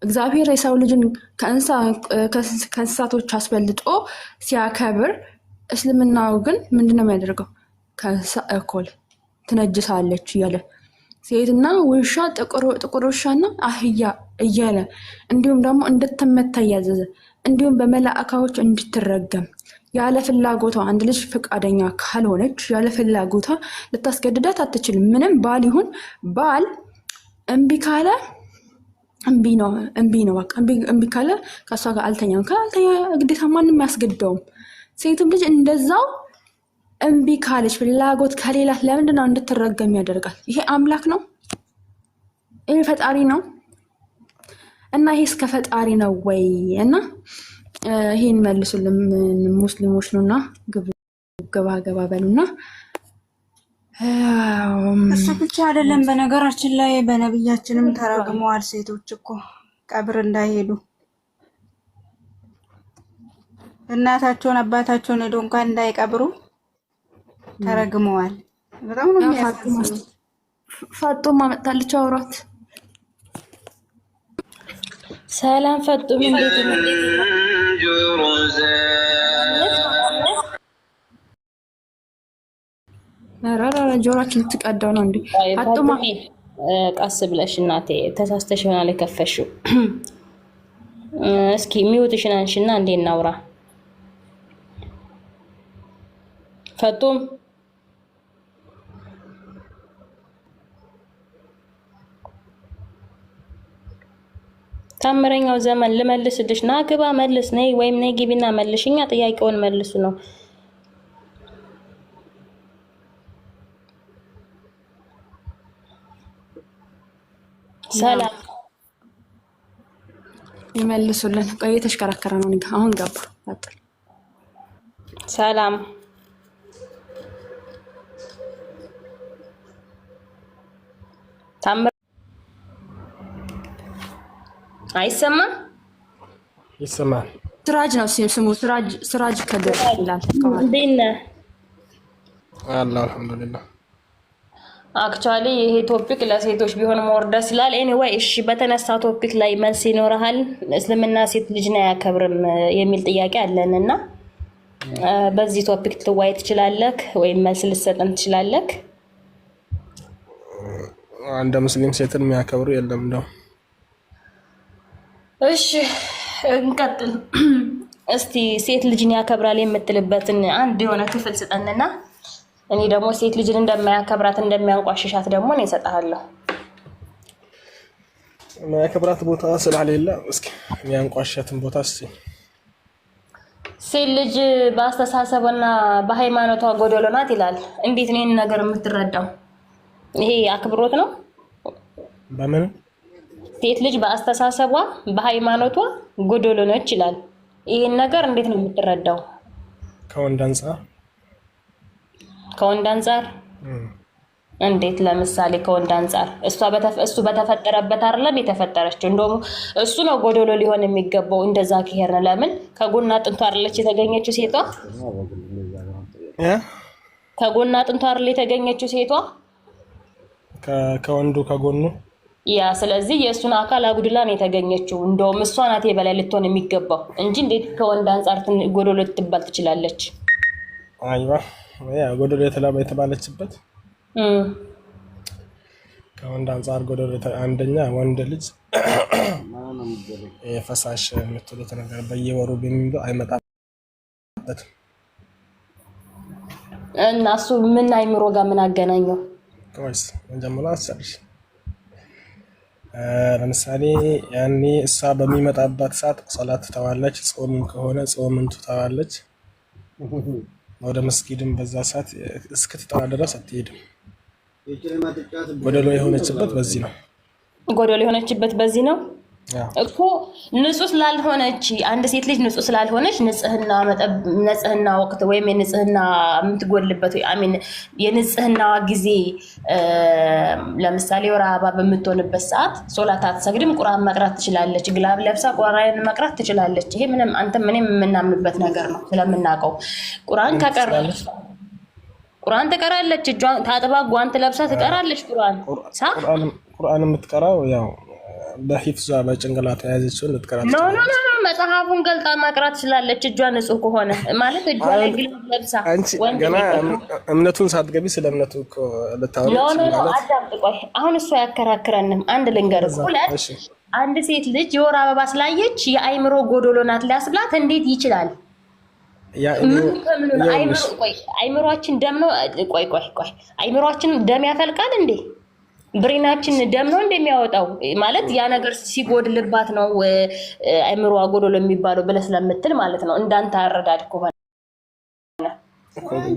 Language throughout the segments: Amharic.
እግዚአብሔር የሰው ልጅን ከእንስሳቶች አስበልጦ ሲያከብር እስልምናው ግን ምንድነው የሚያደርገው? ከእንስሳ እኩል ትነጅሳለች እያለ ሴትና ውሻ ጥቁር ውሻና አህያ እያለ እንዲሁም ደግሞ እንድትመታ እያዘዘ እንዲሁም በመላእክቶች እንድትረገም ያለ ፍላጎቷ አንድ ልጅ ፈቃደኛ ካልሆነች ያለ ፍላጎቷ ልታስገድዳት አትችልም። ምንም ባል ይሁን ባል እምቢ ካለ እምቢ ነው በቃ እምቢ ካለ ከሷ ጋር አልተኛም ካልተኛ ግዴታ ማንንም ያስገድደውም። ሴትም ልጅ እንደዛው እምቢ ካለች ፍላጎት ከሌላት ለምንድነው እንድትረገም ያደርጋል? ይሄ አምላክ ነው? ይሄ ፈጣሪ ነው? እና ይሄ እስከ ፈጣሪ ነው ወይ? እና ይሄን መልሱልን ሙስሊሞች ነውና ገባ በሉና። እሱ ብቻ አይደለም፣ በነገራችን ላይ በነብያችንም ተረግመዋል። ሴቶች እኮ ቀብር እንዳይሄዱ እናታቸውን አባታቸውን ሄዶ እንኳን እንዳይቀብሩ ተረግመዋል። በጣም ነው የሚያሳዝነው። ፋጡማ መጣለች አውራት። ሰላም ፈጡም፣ እንዴት ነው? አራራ ጆሮአችን ትቀዳው ነው እንዴ? ፋጡማ ቀስ ብለሽ እናቴ ተሳስተሽ ይሆናል የከፈሽው። እስኪ ሚውትሽን አንሺና እንዴ እናውራ። ፈጡም ታምረኛው ዘመን ልመልስልሽ ና ግባ መልስ ነይ ወይም ነይ ግቢና መልሽኛ ጥያቄውን መልሱ ነው። ሰላም ይመልሱልን። ቆይ ተሽከራከረ ነው ንጋ አሁን ገባ አጥል ሰላም ታምር አይሰማም? ይሰማል። ስራጅ ነው ስሙ። ስራጅ ከድር ይላል። እንዴነ አልሐምዱሊላህ። አክቹአሊ ይሄ ቶፒክ ለሴቶች ቢሆን ሞር ደስ ይላል። ኤኒዌይ እሺ፣ በተነሳ ቶፒክ ላይ መልስ ይኖርሃል። እስልምና ሴት ልጅን አያከብርም የሚል ጥያቄ አለንና በዚህ ቶፒክ ልትወያይ ትችላለህ ወይም መልስ ልትሰጠን ትችላለህ? አንድ ሙስሊም ሴትን የሚያከብሩ የለም ነው። እሺ እንቀጥል። እስቲ ሴት ልጅን ያከብራል የምትልበትን አንድ የሆነ ክፍል ስጠንና እኔ ደግሞ ሴት ልጅን እንደማያከብራት እንደሚያንቋሽሻት ደግሞ እኔ እሰጥሃለሁ። ማያከብራት ቦታ ስለሌለ እስኪ የሚያንቋሽሻትን ቦታ እስቲ። ሴት ልጅ በአስተሳሰብና በሃይማኖቷ ጎደሎ ናት ይላል። እንዴት ነው ይሄን ነገር የምትረዳው? ይሄ አክብሮት ነው? በምን ሴት ልጅ በአስተሳሰቧ በሃይማኖቷ ጎደሎ ነች ይላል። ይሄን ነገር እንዴት ነው የምትረዳው? ከወንድ አንፃር እንዴት? ለምሳሌ ከወንድ አንፃር እሱ በተፈጠረበት አይደለም የተፈጠረችው። እንደውም እሱ ነው ጎደሎ ሊሆን የሚገባው። እንደዛ ከሄርነ ለምን ከጎና አጥንቷ አይደለች የተገኘችው ሴቷ? ከጎና አጥንቷ አይደል የተገኘችው ሴቷ? ከወንዱ ከጎኑ ያ ስለዚህ የእሱን አካል አጉድላ ነው የተገኘችው። እንደውም እሷ ናት የበላይ ልትሆን የሚገባው እንጂ እንዴት ከወንድ አንፃር ጎደሎ ልትባል ትችላለች? አይዋ ያ ጎደሎ የተባለችበት ከወንድ አንፃር ጎደሎ አንደኛ ወንድ ልጅ የፈሳሽ የምትሉት ነገር በየወሩ ቢሚሉ አይመጣበት እና እሱ ምን አይምሮ ጋር ምን አገናኘው? ወይስ መጀመሪያ አሰብሽ ለምሳሌ ያኔ እሷ በሚመጣበት ሰዓት ሶላት ተዋለች፣ ጾም ከሆነ ጾምን ትተዋለች። ወደ መስጊድም በዛ ሰዓት እስክትጠራ ድረስ አትሄድም። ጎደሎ የሆነችበት በዚህ ነው እኮ ንጹህ ስላልሆነች አንድ ሴት ልጅ ንጹህ ስላልሆነች ንጽህና ወቅት ወይም የንጽህና የምትጎልበት ወይ አሚን የንጽህና ጊዜ ለምሳሌ ወር አበባ በምትሆንበት ሰዓት ሶላት አትሰግድም፣ ቁርአን መቅራት ትችላለች። ግላብ ለብሳ ቁርአን መቅራት ትችላለች። ይሄ ምንም አንተም ምንም የምናምንበት ነገር ነው ስለምናውቀው። ቁርአን ከቀራለች ቁርአን ትቀራለች፣ እጇን ታጥባ ጓንት ለብሳ ትቀራለች። ቁርአን የምትቀራው ያው በሂፍዟ በጭንቅላቷ ያዘችውን ልትቀራት ኖ መጽሐፉን ገልጣ ማቅራት ትችላለች። እጇ ንጹህ ከሆነ ማለት እጇ ላይ ግልብ ለብሳ አንቺ ገና እምነቱን ሳትገቢ ስለ እምነቱ እኮ ልታወሪ ኖ አዳምጥ ቆይ አሁን እሱ አያከራክረንም። አንድ ልንገርህ፣ ሁለት አንድ ሴት ልጅ የወር አበባ ስላየች የአይምሮ ጎዶሎ ናት ሊያስብላት እንዴት ይችላል? አይምሮአችን ደም ነው። ቆይ አይምሮአችን ደም ያፈልቃል እንዴ? ብሬናችን ደም ነው እንደሚያወጣው ማለት ያ ነገር ሲጎድልባት ነው አይምሮ ጎዶሎ የሚባለው ብለህ ስለምትል ማለት ነው። እንዳንተ አረዳድ ከሆነ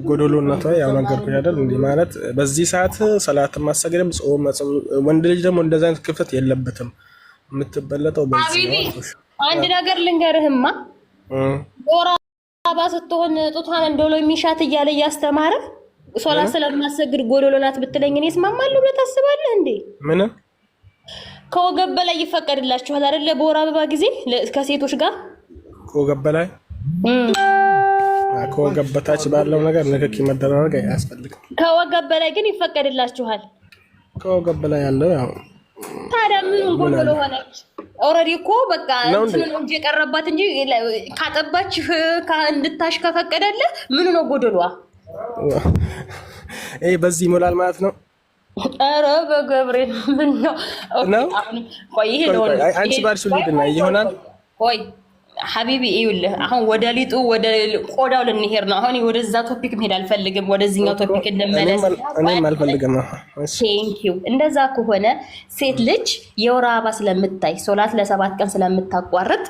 ጎዶሎነቷ ያው ነገርኩኝ አይደል እንዴ? ማለት በዚህ ሰዓት ሰላት ማሰገድም ጾም ወንድ ልጅ ደግሞ እንደዛ አይነት ክፍተት የለበትም። የምትበለጠው በዚህ ነው። አንድ ነገር ልንገርህማ ወራ አባ ስትሆን ጡቷን እንደሎ የሚሻት እያለ እያስተማረ ሶላት ስለማሰግድ ጎዶሎ ናት ብትለኝ እኔ እስማማለሁ ብለህ ታስባለህ እንዴ? ምን ከወገብ በላይ ይፈቀድላችኋል አይደለ? በወር አበባ ጊዜ ከሴቶች ጋር ከወገብ በላይ ከወገብ በታች ባለው ነገር ንክኪ መደረግ አያስፈልግም። ከወገብ በላይ ግን ይፈቀድላችኋል። ከወገብ በላይ ያለው ያው ታዲያ ምን ጎዶሎ ሆነች? ኦልሬዲ እኮ በቃ እንትን ነው እንጂ የቀረባት እንጂ ካጠባች እንድታሽ ከፈቀደልህ ምን ነው ጎዶሎዋ? በዚህ ይሞላል ማለት ነው። ኧረ በገብርኤል ምን ነው? ቆይ ይሄ ነው አንቺ ባልሽ ልሂድና ይሆናል። ቆይ ሐቢቢ ይኸውልህ አሁን ወደ ሊጡ ወደ ቆዳው ልንሄድ ነው። አሁን ወደዛ ቶፒክ መሄድ አልፈልግም። ወደዚህኛው ቶፒክ እንመለስ። እኔም አልፈልግም ነው። ቴንኪው። እንደዛ ከሆነ ሴት ልጅ የወር አበባ ስለምታይ ሶላት ለ7 ቀን ስለምታቋርጥ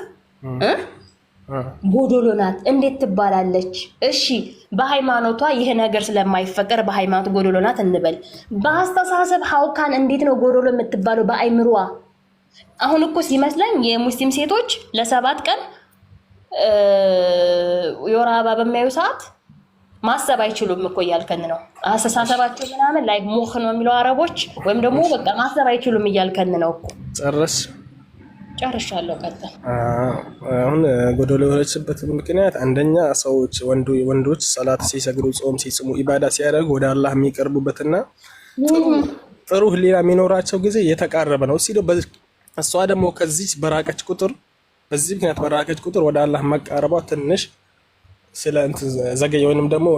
ጎዶሎ ናት እንዴት ትባላለች? እሺ በሃይማኖቷ ይሄ ነገር ስለማይፈቀር በሃይማኖት ጎዶሎ ናት እንበል። በአስተሳሰብ ሀውካን እንዴት ነው ጎዶሎ የምትባለው? በአይምሯ አሁን እኮ ሲመስለኝ የሙስሊም ሴቶች ለ7 ቀን የወር አበባ በሚያዩ ሰዓት ማሰብ አይችሉም እኮ እያልከን ነው። አስተሳሰባቸው ምናምን ላይ ሞህ ነው የሚለው አረቦች፣ ወይም ደግሞ በቃ ማሰብ አይችሉም እያልከን ነው እኮ። ጨርሻለሁ። ቀጥል። አሁን ጎዶሎ የሆነችበት ምክንያት አንደኛ ሰዎች ወንዶች ሰላት ሲሰግዱ፣ ጾም ሲጽሙ፣ ኢባዳ ሲያደርጉ ወደ አላህ የሚቀርቡበትና ጥሩ ህሊና የሚኖራቸው ጊዜ የተቃረበ ነው። እሷ ደግሞ ከዚህ በራቀች ቁጥር በዚህ ምክንያት በራቀች ቁጥር ወደ አላህ መቃረቧ ትንሽ ስለ እንትን ዘገየ ወይንም ደግሞ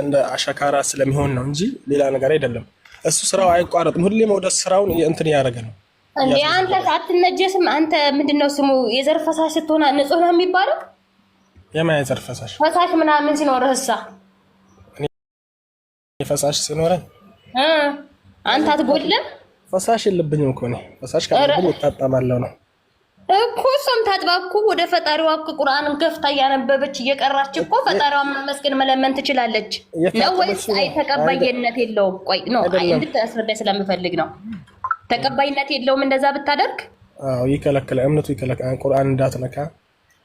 እንደ አሸካራ ስለሚሆን ነው እንጂ ሌላ ነገር አይደለም። እሱ ስራው አይቋረጥም። ሁሌም ወደ ስራውን እንትን ያደረገ ነው እንዴ። አንተ አትነጀስም? አንተ ምንድነው ስሙ የዘር ፈሳሽ ስትሆን ንጹህ ነው የሚባለው? የማን የዘር ፈሳሽ? ፈሳሽ ምናምን ሲኖርህሳ? ፈሳሽ ሲኖረኝ አንተ አትጎድልም? ፈሳሽ የለብኝም እኮ እኔ። ፈሳሽ ካለብኝ እታጠባለሁ ነው እኮ። እሷም ታጥባ እኮ ወደ ፈጣሪዋ ቁርአንን ከፍታ እያነበበች እየቀራች እኮ ፈጣሪዋን ማመስገን መለመን ትችላለች ነው ወይስ አይ ተቀባይነት የለውም? ቆይ ነው አይ እንድታስረዳኝ ስለምፈልግ ነው። ተቀባይነት የለውም እንደዛ ብታደርግ? አዎ ይከለከላል። እምነቱ ይከለከላል። ቁርአን እንዳትነካ።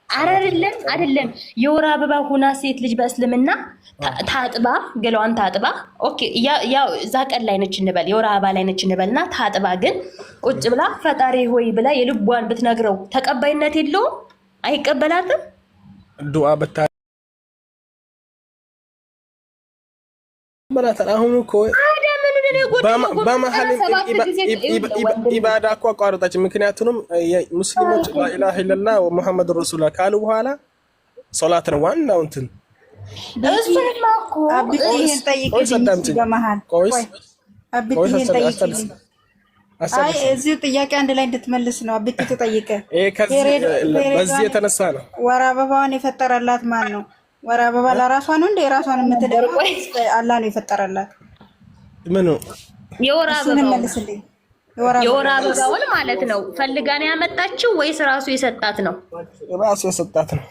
አይደለም የወር አበባ ሆና ሴት ልጅ በእስልምና ታጥባ ገላዋን ታጥባ ኦኬ፣ ያው እዛ ቀን ላይ ነች እንበል የወር አበባ ላይ ነች እንበልና ታጥባ ግን ቁጭ ብላ ፈጣሪ ሆይ ብላ የልቧን ብትነግረው ተቀባይነት የለውም? አይቀበላትም? ዱዓ አሁን እኮ በመሀል ኢባዳ እኮ አቋረጣች። ምክንያቱም ሙስሊሞች ላኢላሃ ኢለላህ ወሙሐመድ ረሱሉላህ ካሉ በኋላ ሶላት ነው ዋናው እንትን። እሱንማ እኮ አብቲን ጠይቅልኝ በመሀል አብቲን ጠይቅልኝ። አይ እዚሁ ጥያቄ አንድ ላይ እንድትመልስ ነው አብቲ ተጠይቀ። በዚህ የተነሳ ነው ወር አበባዋን የፈጠረላት ማን ነው? ወር አበባ ለራሷ ነው እንደ የራሷን የምትደርቆ አላህ ነው የፈጠረላት። ምን ነው የወር አበባውን ማለት ነው ፈልጋ ነው ያመጣችው ወይስ ራሱ የሰጣት ነው? ራሱ የሰጣት ነው።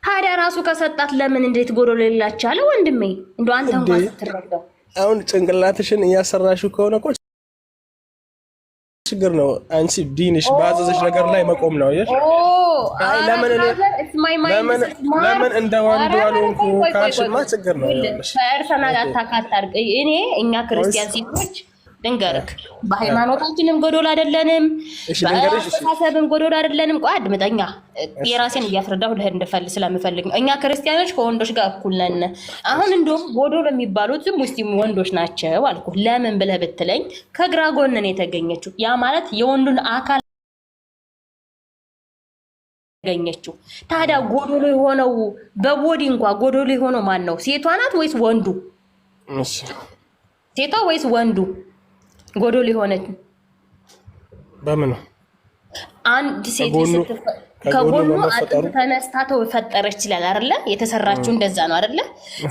ታዲያ ራሱ ከሰጣት ለምን እንዴት ጎዶሎ ሌላቻለ? ወንድሜ እንደው አንተ እንኳን ስትረዳው አሁን ጭንቅላትሽን እያሰራሽው ከሆነ እኮ ችግር ነው። አንቺ ዲንሽ ባዘዘሽ ነገር ላይ መቆም ነው። አይ ለምን እንደ ወንድ ያሉን ካሽማ ችግር ነው። ፐርሰናል አታካት አድርግ። እኛ ክርስቲያን ሴቶች ድንገርክ በሃይማኖታችንም ጎዶሎ አይደለንም፣ በአስተሳሰብም ጎዶሎ አይደለንም። ቆይ አድምጠኛ፣ የራሴን እያስረዳሁ ልሄድ ስለምፈልግ ነው። እኛ ክርስቲያኖች ከወንዶች ጋር እኩል ነን። አሁን እንደውም ጎዶሎ የሚባሉት ሙስሊም ወንዶች ናቸው አልኩ። ለምን ብለህ ብትለኝ ከግራ ጎን ነው የተገኘችው። ያ ማለት የወንዱን አካል የተገኘችው። ታዲያ ጎዶሎ የሆነው በቦዲ እንኳን ጎዶሎ የሆነው ማን ነው? ሴቷ ናት ወይስ ወንዱ? እሺ ሴቷ ወይስ ወንዱ ጎዶሎ የሆነች? በምን አንድ ሴት ከጎኑ አጥንት ተነስታ ተፈጠረች ይላል አይደለ? የተሰራችው እንደዛ ነው አይደለ?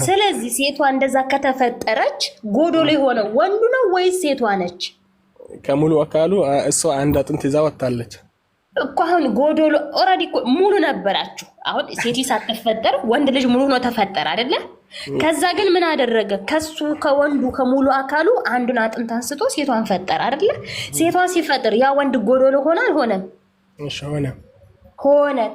ስለዚህ ሴቷ እንደዛ ከተፈጠረች ጎዶሎ የሆነው ወንዱ ነው ወይስ ሴቷ ነች? ከሙሉ አካሉ እሷ አንድ አጥንት ይዛ ወጣለች እኮ። አሁን ጎዶሎ ኦልሬዲ ሙሉ ነበራችሁ። አሁን ሴት ሳትፈጠር ወንድ ልጅ ሙሉ ነው ተፈጠረ አይደለ? ከዛ ግን ምን አደረገ? ከሱ ከወንዱ ከሙሉ አካሉ አንዱን አጥንት አንስቶ ሴቷን ፈጠረ አይደለ? ሴቷን ሲፈጥር ያ ወንድ ጎዶሎ ሆነ አልሆነም? እሺ ሆነ።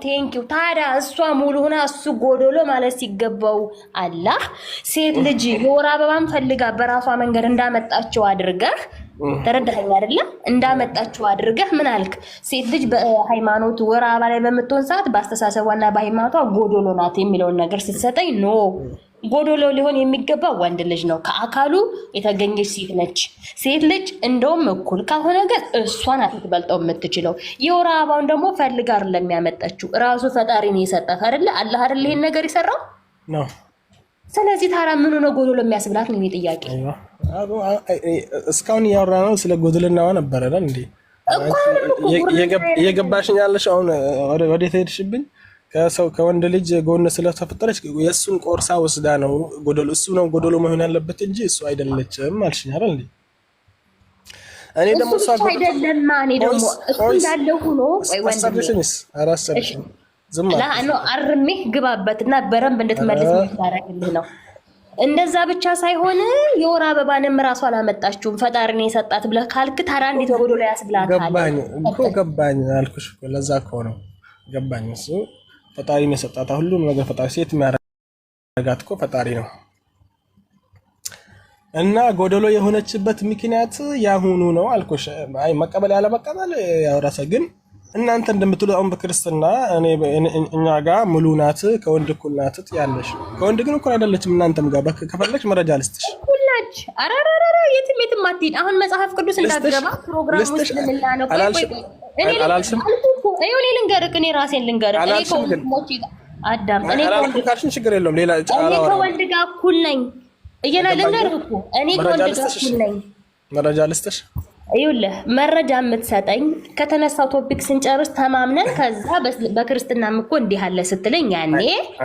ቴንኪው። ታዲያ እሷ ሙሉ ሆና እሱ ጎዶሎ ማለት ሲገባው አላህ ሴት ልጅ የወር አበባን ፈልጋ በራሷ መንገድ እንዳመጣቸው አድርገህ ተረዳኸኝ አይደለ? እንዳመጣቸው አድርገህ ምን አልክ? ሴት ልጅ በሃይማኖት ወር አበባ ላይ በምትሆን ሰዓት በአስተሳሰቧና በሃይማኖቷ ጎዶሎ ናት የሚለውን ነገር ስትሰጠኝ ኖ፣ ጎዶሎ ሊሆን የሚገባ ወንድ ልጅ ነው። ከአካሉ የተገኘች ሴት ነች። ሴት ልጅ እንደውም እኩል ካልሆነ ግን እሷ ናት ልትበልጠው የምትችለው። የወር አበባውን ደግሞ ፈልጋ አይደለም የሚያመጣችው፣ ራሱ ፈጣሪ ነው የሰጣት አይደለ? አላህ አይደለ ይሄን ነገር የሰራው ነው። ስለዚህ ታዲያ ምን ነው ጎዶሎ የሚያስብላት ነው ጥያቄ። እስካሁን እያወራነው ስለ ጎዶልናዋ ነበር አይደል እንዴ? እየገባሽኝ ያለሽ አሁን ወዴት ሄድሽብኝ? ከወንድ ልጅ ጎን ስለተፈጠረች የእሱን ቆርሳ ወስዳ ነው ጎዶሎ፣ እሱ ነው ጎዶሎ መሆን ያለበት እንጂ እሱ አይደለችም አልሽኝ አይደል እንዴ? እኔ ደግሞ እሱ አይደለም ማን ደግሞ እሱ እንዳለ ሆኖ ወይ ወንድምሽ አራሰብሽ ዝም ነው አርሜ ግባበትና በረንብ እንድትመልስ ታረግልህ ነው። እንደዛ ብቻ ሳይሆን የወር አበባንም ራሱ አላመጣችሁም ፈጣሪ ነው የሰጣት ብለህ ካልክ ታዲያ እንዴት ጎዶሎ ያስብላታል? ገባኝ አልኩሽ እኮ ለዛ እኮ ነው ገባኝ። እሱ ፈጣሪ ነው የሰጣት ሁሉም ነገር ፈጣሪ፣ ሴት የሚያረጋት እኮ ፈጣሪ ነው። እና ጎዶሎ የሆነችበት ምክንያት ያሁኑ ነው አልኩሽ። አይ መቀበል ያለ መቀበል ያው ራስህ ግን እናንተ እንደምትሉ አሁን በክርስትና እኛ ጋር ሙሉ ናት ከወንድ እኩል ናት ያለሽ፣ ከወንድ ግን እኩል አይደለችም። እናንተም ጋር ከፈለግሽ መረጃ ልስጥሽ። ሁላች አራራራ የትም አትሄድ። አሁን መጽሐፍ ቅዱስ እንዳትገባ ፕሮግራም ውስጥ ለምላ ነው። እኔ አላልሽም። እኔ ልንገርህ፣ እኔ ራሴን ልንገርህ። እኔ ከወንድሞቼ ጋር አዳም እኔ ካልሽኝ ችግር የለውም። ሌላ ጫላ ከወንድ ጋር እኩል ነኝ ልንገርህ እኮ እኔ ከወንድ ጋር እኩል ነኝ። መረጃ ልስጥሽ። ይኸውልህ መረጃ የምትሰጠኝ ከተነሳው ቶፒክ ስንጨርስ ተማምነን ከዛ በክርስትናም እኮ እንዲህ አለ ስትለኝ ያኔ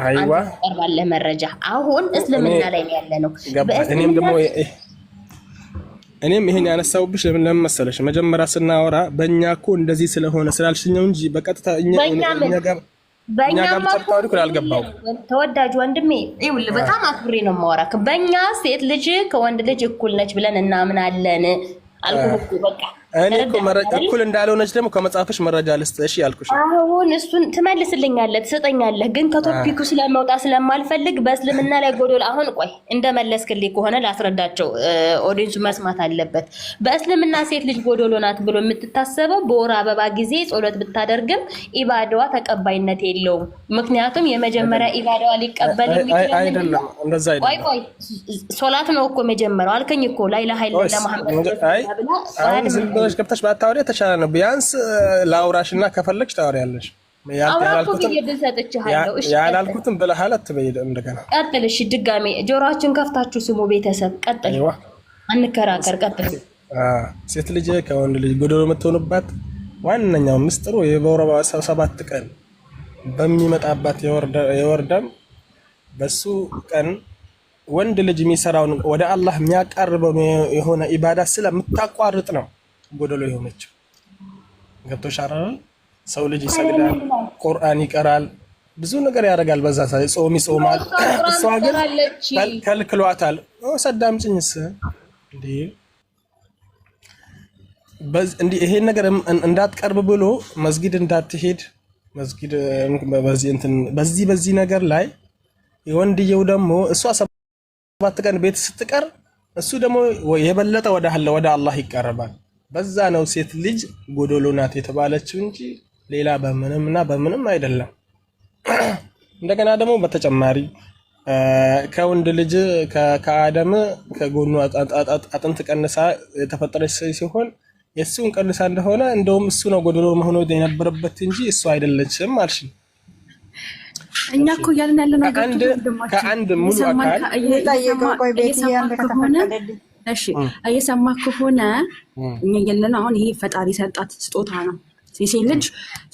አንተ ቀርባለህ መረጃ። አሁን እስልምና ላይ ነው ያለ ነው። እኔም ይሄን ያነሳውብሽ ለምን መሰለሽ? መጀመሪያ ስናወራ በእኛ እኮ እንደዚህ ስለሆነ ስላልሽኛው እንጂ በቀጥታ እኛ ጋር በእኛም አልገባው። ተወዳጅ ወንድሜ ይኸውልህ በጣም አክብሬ ነው የማወራክ። በእኛ ሴት ልጅ ከወንድ ልጅ እኩል ነች ብለን እናምናለን አልኩህ እኮ በቃ። እኔ እኮ እኩል እንዳልሆነች ደግሞ ከመጽሐፍሽ መረጃ ልስጥሽ ያልኩሽ። አሁን እሱን ትመልስልኛለህ ትሰጠኛለህ፣ ግን ከቶፒኩ ስለማውጣት ስለማልፈልግ በእስልምና ላይ ጎዶሎ አሁን ቆይ እንደመለስክልኝ ከሆነ ላስረዳቸው፣ ኦዲየንሱ መስማት አለበት። በእስልምና ሴት ልጅ ጎዶሎ ናት ብሎ የምትታሰበው በወር አበባ ጊዜ ጸሎት ብታደርግም ኢባዳዋ ተቀባይነት የለውም። ምክንያቱም የመጀመሪያ ኢባዳዋ ሊቀበል የሚችል አይደለም። እንደዛ አይደለም። ቆይ ሶላት ነው እኮ መጀመሪያው አልከኝ እኮ ላ ኢላሃ ኢለላህ መሐመድ ብለሽ ገብተሽ ባታወሪ የተሻለ ነው። ቢያንስ ላውራሽና ከፈለግሽ ታወሪያለሽ። ያላልኩትም ብለሃል አትበይ። እንደገና ቀጥል። እሺ ድጋሜ ጆሮአችን ከፍታችሁ ስሙ ቤተሰብ። ቀጥል፣ አንከራከር። ቀጥል። ሴት ልጅ ከወንድ ልጅ ጎዶሎ የምትሆንባት ዋነኛው ምስጢሩ የወር አበባ 7 ቀን በሚመጣባት የወር ደም በሱ ቀን ወንድ ልጅ የሚሰራውን ወደ አላህ የሚያቀርበው የሆነ ኢባዳ ስለምታቋርጥ ነው ጎዶሎ የሆነችው። ገብቶሻል? ሰው ልጅ ይሰግዳል፣ ቁርአን ይቀራል፣ ብዙ ነገር ያደርጋል። በዛ ሰዓት ጾም ይጾማል። እሷ ግን ከልክሏታል። ሰዳምጭኝስ እንዲህ ይሄን ነገር እንዳትቀርብ ብሎ መስጊድ እንዳትሄድ መስጊድ በዚህ ነገር ላይ የወንድየው ደግሞ እሷ 7 ቀን ቤት ስትቀር እሱ ደግሞ የበለጠ ወደ አላህ ይቀርባል። በዛ ነው ሴት ልጅ ጎዶሎ ናት የተባለችው እንጂ ሌላ በምንም አይደለም። እንደገና ደግሞ በተጨማሪ ከወንድ ልጅ ከአደም ከጎኑ አጥንት ቀንሳ የተፈጠረች ሲሆን የእሱን ቀንሳ እንደሆነ እንደውም እሱ ነው ጎዶሎ መሆኑ የነበረበት እንጂ እሱ አይደለችም አልሽ። እኛ እኮ እያልን ያለ ነገር ከአንድ ሙሉ አካል እየሰማ ከሆነ እኛ እያለን አሁን ይሄ ፈጣሪ ሰጣት ስጦታ ነው። የሴት ልጅ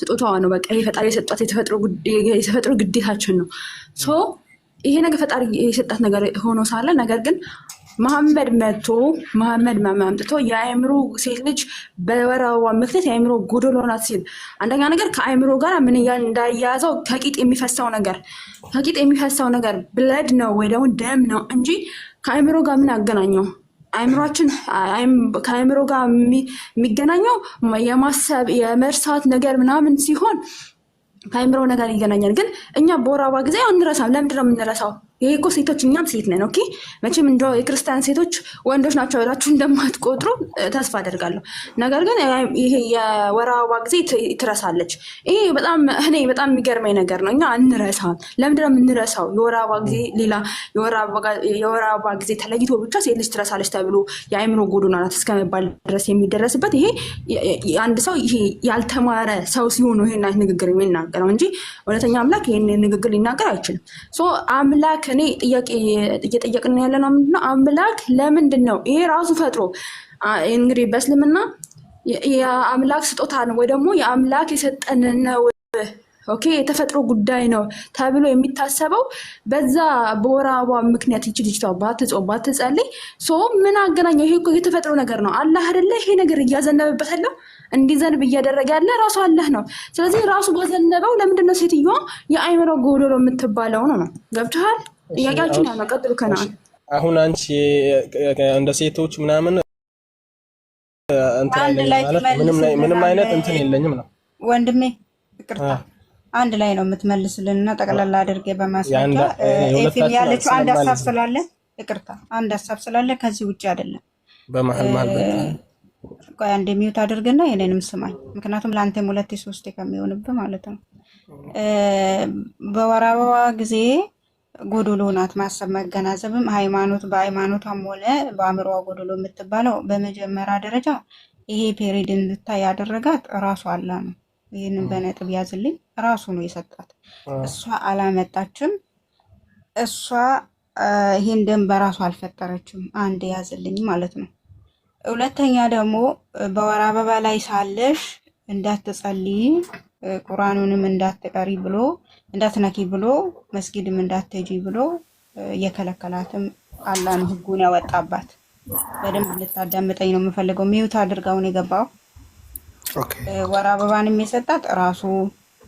ስጦታዋ ነው። በቃ ይሄ ፈጣሪ የሰጣት የተፈጥሮ ግዴታችን ነው። ይሄ ነገር ፈጣሪ የሰጣት ነገር ሆኖ ሳለ ነገር ግን መሐመድ ማምጥቶ የአእምሮ ሴት ልጅ በወር አበባ ምክንያት የአእምሮ ጎደሎ ናት ሲል አንደኛ ነገር ከአእምሮ ጋር ምን እንዳያያዘው ከቂጥ የሚፈሳው ነገር ብለድ ነው ወይ ደግሞ ደም ነው እንጂ ከአእምሮ ጋር ምን አገናኘው? አእምሮአችን ከአእምሮ ጋር የሚገናኘው የማሰብ የመርሳት ነገር ምናምን ሲሆን ከአእምሮ ነገር ይገናኛል። ግን እኛ በወር አበባ ጊዜ አንረሳም። ለምንድን ነው የምንረሳው? ይሄ እኮ ሴቶች እኛም ሴት ነን። ኦኬ መቼም እንደው የክርስቲያን ሴቶች ወንዶች ናቸው ብላችሁ እንደማትቆጥሩ ተስፋ አደርጋለሁ። ነገር ግን ይሄ የወር አበባ ጊዜ ትረሳለች። ይሄ በጣም የሚገርመኝ ነገር ነው። እኛ አንረሳም። ለምንድን ነው የምንረሳው? የወር አበባ ጊዜ ሌላ የወር አበባ ጊዜ ተለይቶ ብቻ ሴት ልጅ ትረሳለች ተብሎ የአእምሮ ጎዳና ናት እስከመባል ድረስ የሚደረስበት ይሄ አንድ ሰው ይሄ ያልተማረ ሰው ሲሆኑ ይሄን አይነት ንግግር የሚናገረው እንጂ እውነተኛ አምላክ ይሄን ንግግር ሊናገር አይችልም። አምላክ እኔ ጥያቄ እየጠየቅን ያለ ነው። ምንድነው አምላክ ለምንድን ነው ይሄ ራሱ ፈጥሮ እንግዲህ በእስልምና የአምላክ ስጦታ ነው ወይ ደግሞ የአምላክ የሰጠን ነው ኦኬ የተፈጥሮ ጉዳይ ነው ተብሎ የሚታሰበው በዛ በወር አበባ ምክንያት ይቺ ልጅቷ ባትጾም ባትጸልይ ምን አገናኘው? ይሄ እኮ የተፈጥሮ ነገር ነው። አላህ አይደለ ይሄ ነገር እያዘነበበት ያለው እንዲዘንብ እያደረገ ያለ ራሱ አላህ ነው። ስለዚህ ራሱ ባዘነበው ለምንድን ነው ሴትዮዋ የአእምሮ ጎደሎ የምትባለው ነው? ገብቶሃል? ጥያቄያችን ያ ነው። ቀጥሉ ከነአን። አሁን አንቺ እንደ ሴቶች ምናምን ምንም አይነት እንትን የለኝም ነው ወንድሜ። ይቅርታ አንድ ላይ ነው የምትመልስልንና ጠቅላላ አድርጌ በማስረጃ ኤፍኤም ያለችው አንድ ሀሳብ ስላለ ይቅርታ አንድ ሀሳብ ስላለ ከዚህ ውጭ አይደለም። በመሀል ቆይ አንድ ሚውት አድርግና የኔንም ስማኝ። ምክንያቱም ለአንተም 2-3 ከሚሆንብህ ማለት ነው። በወር አበባ ጊዜ ጎዶሎ ናት ማሰብ መገናዘብም ሃይማኖት በሃይማኖቷም ሆነ በአእምሮዋ ጎዶሎ የምትባለው በመጀመሪያ ደረጃ ይሄ ፔሪድ እንድታይ ያደረጋት ራሱ አላህ ነው። ይህንን በነጥብ ያዝልኝ። ራሱ ነው የሰጣት። እሷ አላመጣችም። እሷ ይህን ደም በራሱ አልፈጠረችም። አንድ ያዝልኝ ማለት ነው። ሁለተኛ ደግሞ በወር አበባ ላይ ሳለሽ እንዳትጸልይ ቁርአኑንም እንዳትቀሪ ብሎ እንዳትነኪ ብሎ መስጊድም እንዳትሄጂ ብሎ የከለከላትም አላህ ነው ህጉን ያወጣባት። በደንብ ልታዳምጠኝ ነው የምፈልገው። ሚውት አድርጋው ነው የገባው። ወር አበባንም የሰጣት ራሱ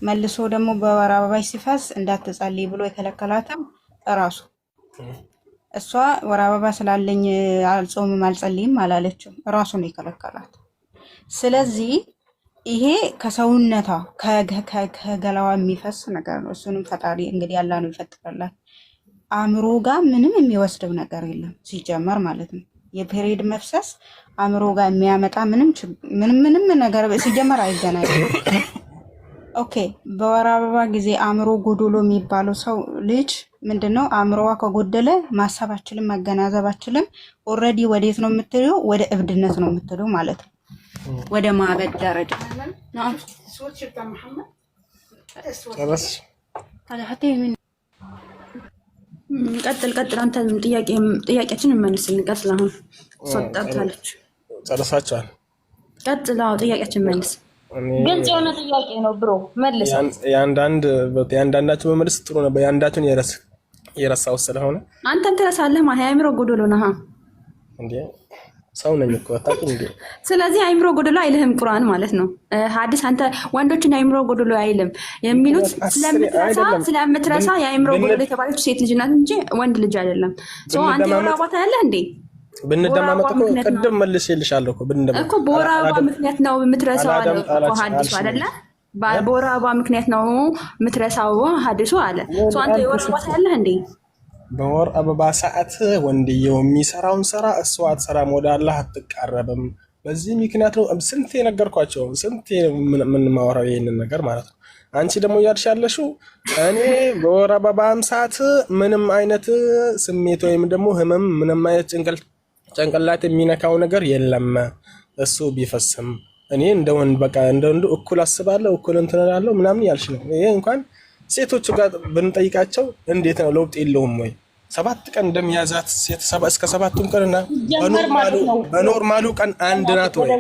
መልሶ ደግሞ በወር አበባ ሲፈስ እንዳትጸልይ ብሎ የከለከላትም ራሱ። እሷ ወር አበባ ስላለኝ አልጾምም አልጸልይም አላለችም። ራሱ ነው የከለከላት። ስለዚህ ይሄ ከሰውነቷ ከገላዋ የሚፈስ ነገር ነው። እሱንም ፈጣሪ እንግዲህ አላህ ነው ይፈጥራላት። አእምሮ ጋር ምንም የሚወስደው ነገር የለም ሲጀመር ማለት ነው። የፔሪድ መፍሰስ አእምሮ ጋር የሚያመጣ ምንም ነገር ሲጀመር አይገናኝም። ኦኬ በወር አበባ ጊዜ አእምሮ ጎዶሎ የሚባለው ሰው ልጅ ምንድነው? አእምሮዋ ከጎደለ ማሰብ አችልም፣ መገናዘብ አችልም። ኦልሬዲ ወዴት ነው የምትለው? ወደ እብድነት ነው የምትለው ማለት ነው። ወደ ማበድ ደረጃ ቀጥል። አንተ ጥያቄያችን እንመልስልን። ቀጥል። አሁን ሰጣታለች። ጨርሳችኋል? ቀጥል። ጥያቄያችን መልስ። ግልጽ የሆነ ጥያቄ ነው ብሮ መልስ። የአንዳንዳችሁ መመልስ ጥሩ ነበር። የአንዳችሁን የረሳው ስለሆነ አንተም ትረሳለህ ማለት የአእምሮ ጎደሎ ነህ እንዴ? ሰው ነኝ እኮ አታውቂም እንዴ? ስለዚህ አእምሮ ጎደሎ አይልህም ቁርአን ማለት ነው። ሐዲስ አንተ ወንዶችን አእምሮ ጎደሎ አይልም የሚሉት ስለምትረሳ የአእምሮ ጎደሎ የተባለች ሴት ልጅ ናት እንጂ ወንድ ልጅ አይደለም። አንተ የወር አበባ ታያለህ እንዴ? ብንደማመጥ እኮ ቅድም መልሼልሻለሁ እኮ እኮ በወር አበባ ምክንያት ነው የምትረሳው አለ እኮ ሐዲሱ አይደለ? በወር አበባ ምክንያት ነው የምትረሳው ሐዲሱ አለ። አንተ የወር አበባ ታያለህ እንዴ? በወር አበባ ሰዓት ወንድየው የሚሰራውን ስራ እሷ አትሰራም፣ ወደ አላህ አትቃረብም። በዚህ ምክንያት ነው ስንቴ ነገርኳቸው፣ ስንቴ የምንማወራው ይሄንን ነገር ማለት ነው። አንቺ ደግሞ እያልሽ ያለሽው እኔ በወር አበባም ሰዓት ምንም አይነት ስሜት ወይም ደግሞ ህመም ምንም አይነት ጭንቅላት የሚነካው ነገር የለም። እሱ ቢፈስም እኔ እንደወንድ በቃ እንደወንዱ እኩል አስባለሁ፣ እኩል እንትን እላለሁ ምናምን ያልሽ ነው። ይሄ እንኳን ሴቶቹ ጋር ብንጠይቃቸው እንዴት ነው ለውጥ የለውም ወይ? 7 ቀን እንደሚያዛት ሴት እስከ 7ቱም ቀንና በኖርማሉ ቀን አንድ ናት ወይ?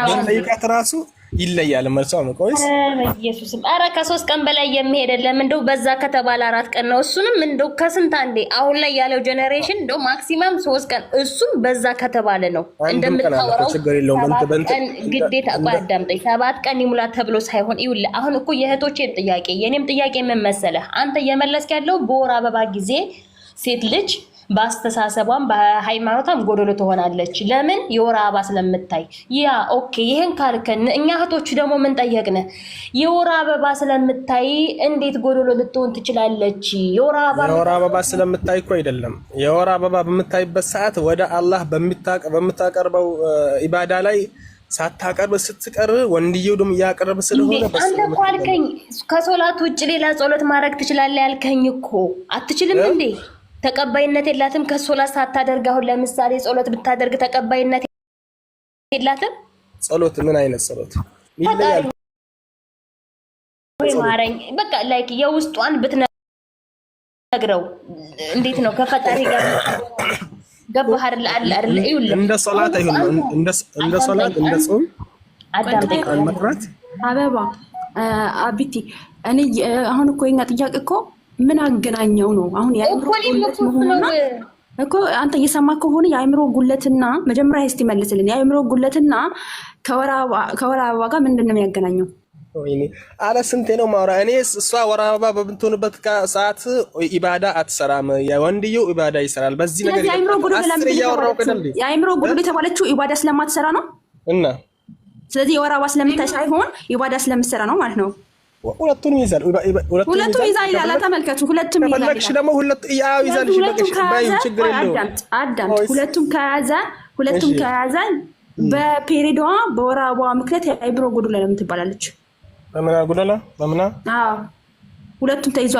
ብንጠይቃት ራሱ ይለያል መልሷ ነው። ቆይስ ኢየሱስም ኧረ ከ3 ቀን በላይ የሚሄደለም እንደው በዛ ከተባለ 4 ቀን ነው። እሱንም እንደው ከስንት አንዴ አሁን ላይ ያለው ጀነሬሽን እንደው ማክሲማም 3 ቀን እሱም በዛ ከተባለ ነው። እንደምታወራው ችግር የለውም። ግዴታ ቆይ አዳምጠኝ 7 ቀን ይሙላ ተብሎ ሳይሆን ይውል አሁን እኮ የእህቶቼን ጥያቄ የኔም ጥያቄ ምን መሰለህ አንተ እየመለስክ ያለው በወር አበባ ጊዜ ሴት ልጅ በአስተሳሰቧም በሃይማኖቷም ጎዶሎ ትሆናለች። ለምን? የወር አበባ ስለምታይ። ያ ኦኬ፣ ይሄን ካልከን እኛ እህቶቹ ደግሞ ምን ጠየቅነ? የወር አበባ ስለምታይ እንዴት ጎዶሎ ልትሆን ትችላለች? የወር አበባ ስለምታይ እኮ አይደለም። የወር አበባ በምታይበት ሰዓት ወደ አላህ በምታቀርበው ኢባዳ ላይ ሳታቀርብ ስትቀር ወንድየው ደም ያቀርብ ስለሆነ አንተ እኮ አልከኝ ከሶላት ውጭ ሌላ ጸሎት ማድረግ ትችላለህ ያልከኝ እኮ አትችልም እንዴ? ተቀባይነት የላትም ከሶላት ሳታደርግ። አሁን ለምሳሌ ጸሎት ብታደርግ ተቀባይነት የላትም። ጸሎት ምን አይነት ጸሎት ይለያል ወይ ማረኝ። በቃ ላይክ የውስጧን ብትነግረው እንዴት ነው ከፈጣሪ ጋር ገባህ አይደል? አይደል ይውል እንደ ሶላት አይሆንም። እንደ ሶላት እንደ ጾም አዳምጠኝ መጥራት አበባ አቢቲ እኔ አሁን እኮ የኛ ጥያቄ እኮ ምን አገናኘው ነው? አሁን የአእምሮ ጉለት መሆኑና እኮ አንተ እየሰማ ከሆነ የአእምሮ ጉለትና መጀመሪያ እስቲ መልስልን። የአእምሮ ጉለትና ከወር አበባ ጋር ምንድን ነው የሚያገናኘው? ወይኔ አለ ስንቴ ነው ማውራ። እኔ እሷ ወር አበባ በምትሆንበት ሰዓት ኢባዳ አትሰራም፣ የወንድየው ኢባዳ ይሰራል። በዚህ ነገር የአእምሮ ጉለት የተባለችው ኢባዳ ስለማትሰራ ነው እና ስለዚህ የወር አበባ ስለምታይ ሳይሆን ኢባዳ ስለምትሰራ ነው ማለት ነው። ሁለቱም ይዛል። ሁለቱም ይዛል። ተመልከቱ፣ ሁለቱም ይዛል። ፈለግሽ ደግሞ ያው ይዛል። ችግር የለውም። አዳምጥ። ሁለቱም ከያዘ በፔሪዷ በወር አበባ ምክንያት የአእምሮ ጎዶሎ ለምን ትባላለች? በምን ጎዶሎ? በምን? አዎ ሁለቱም ተይዞ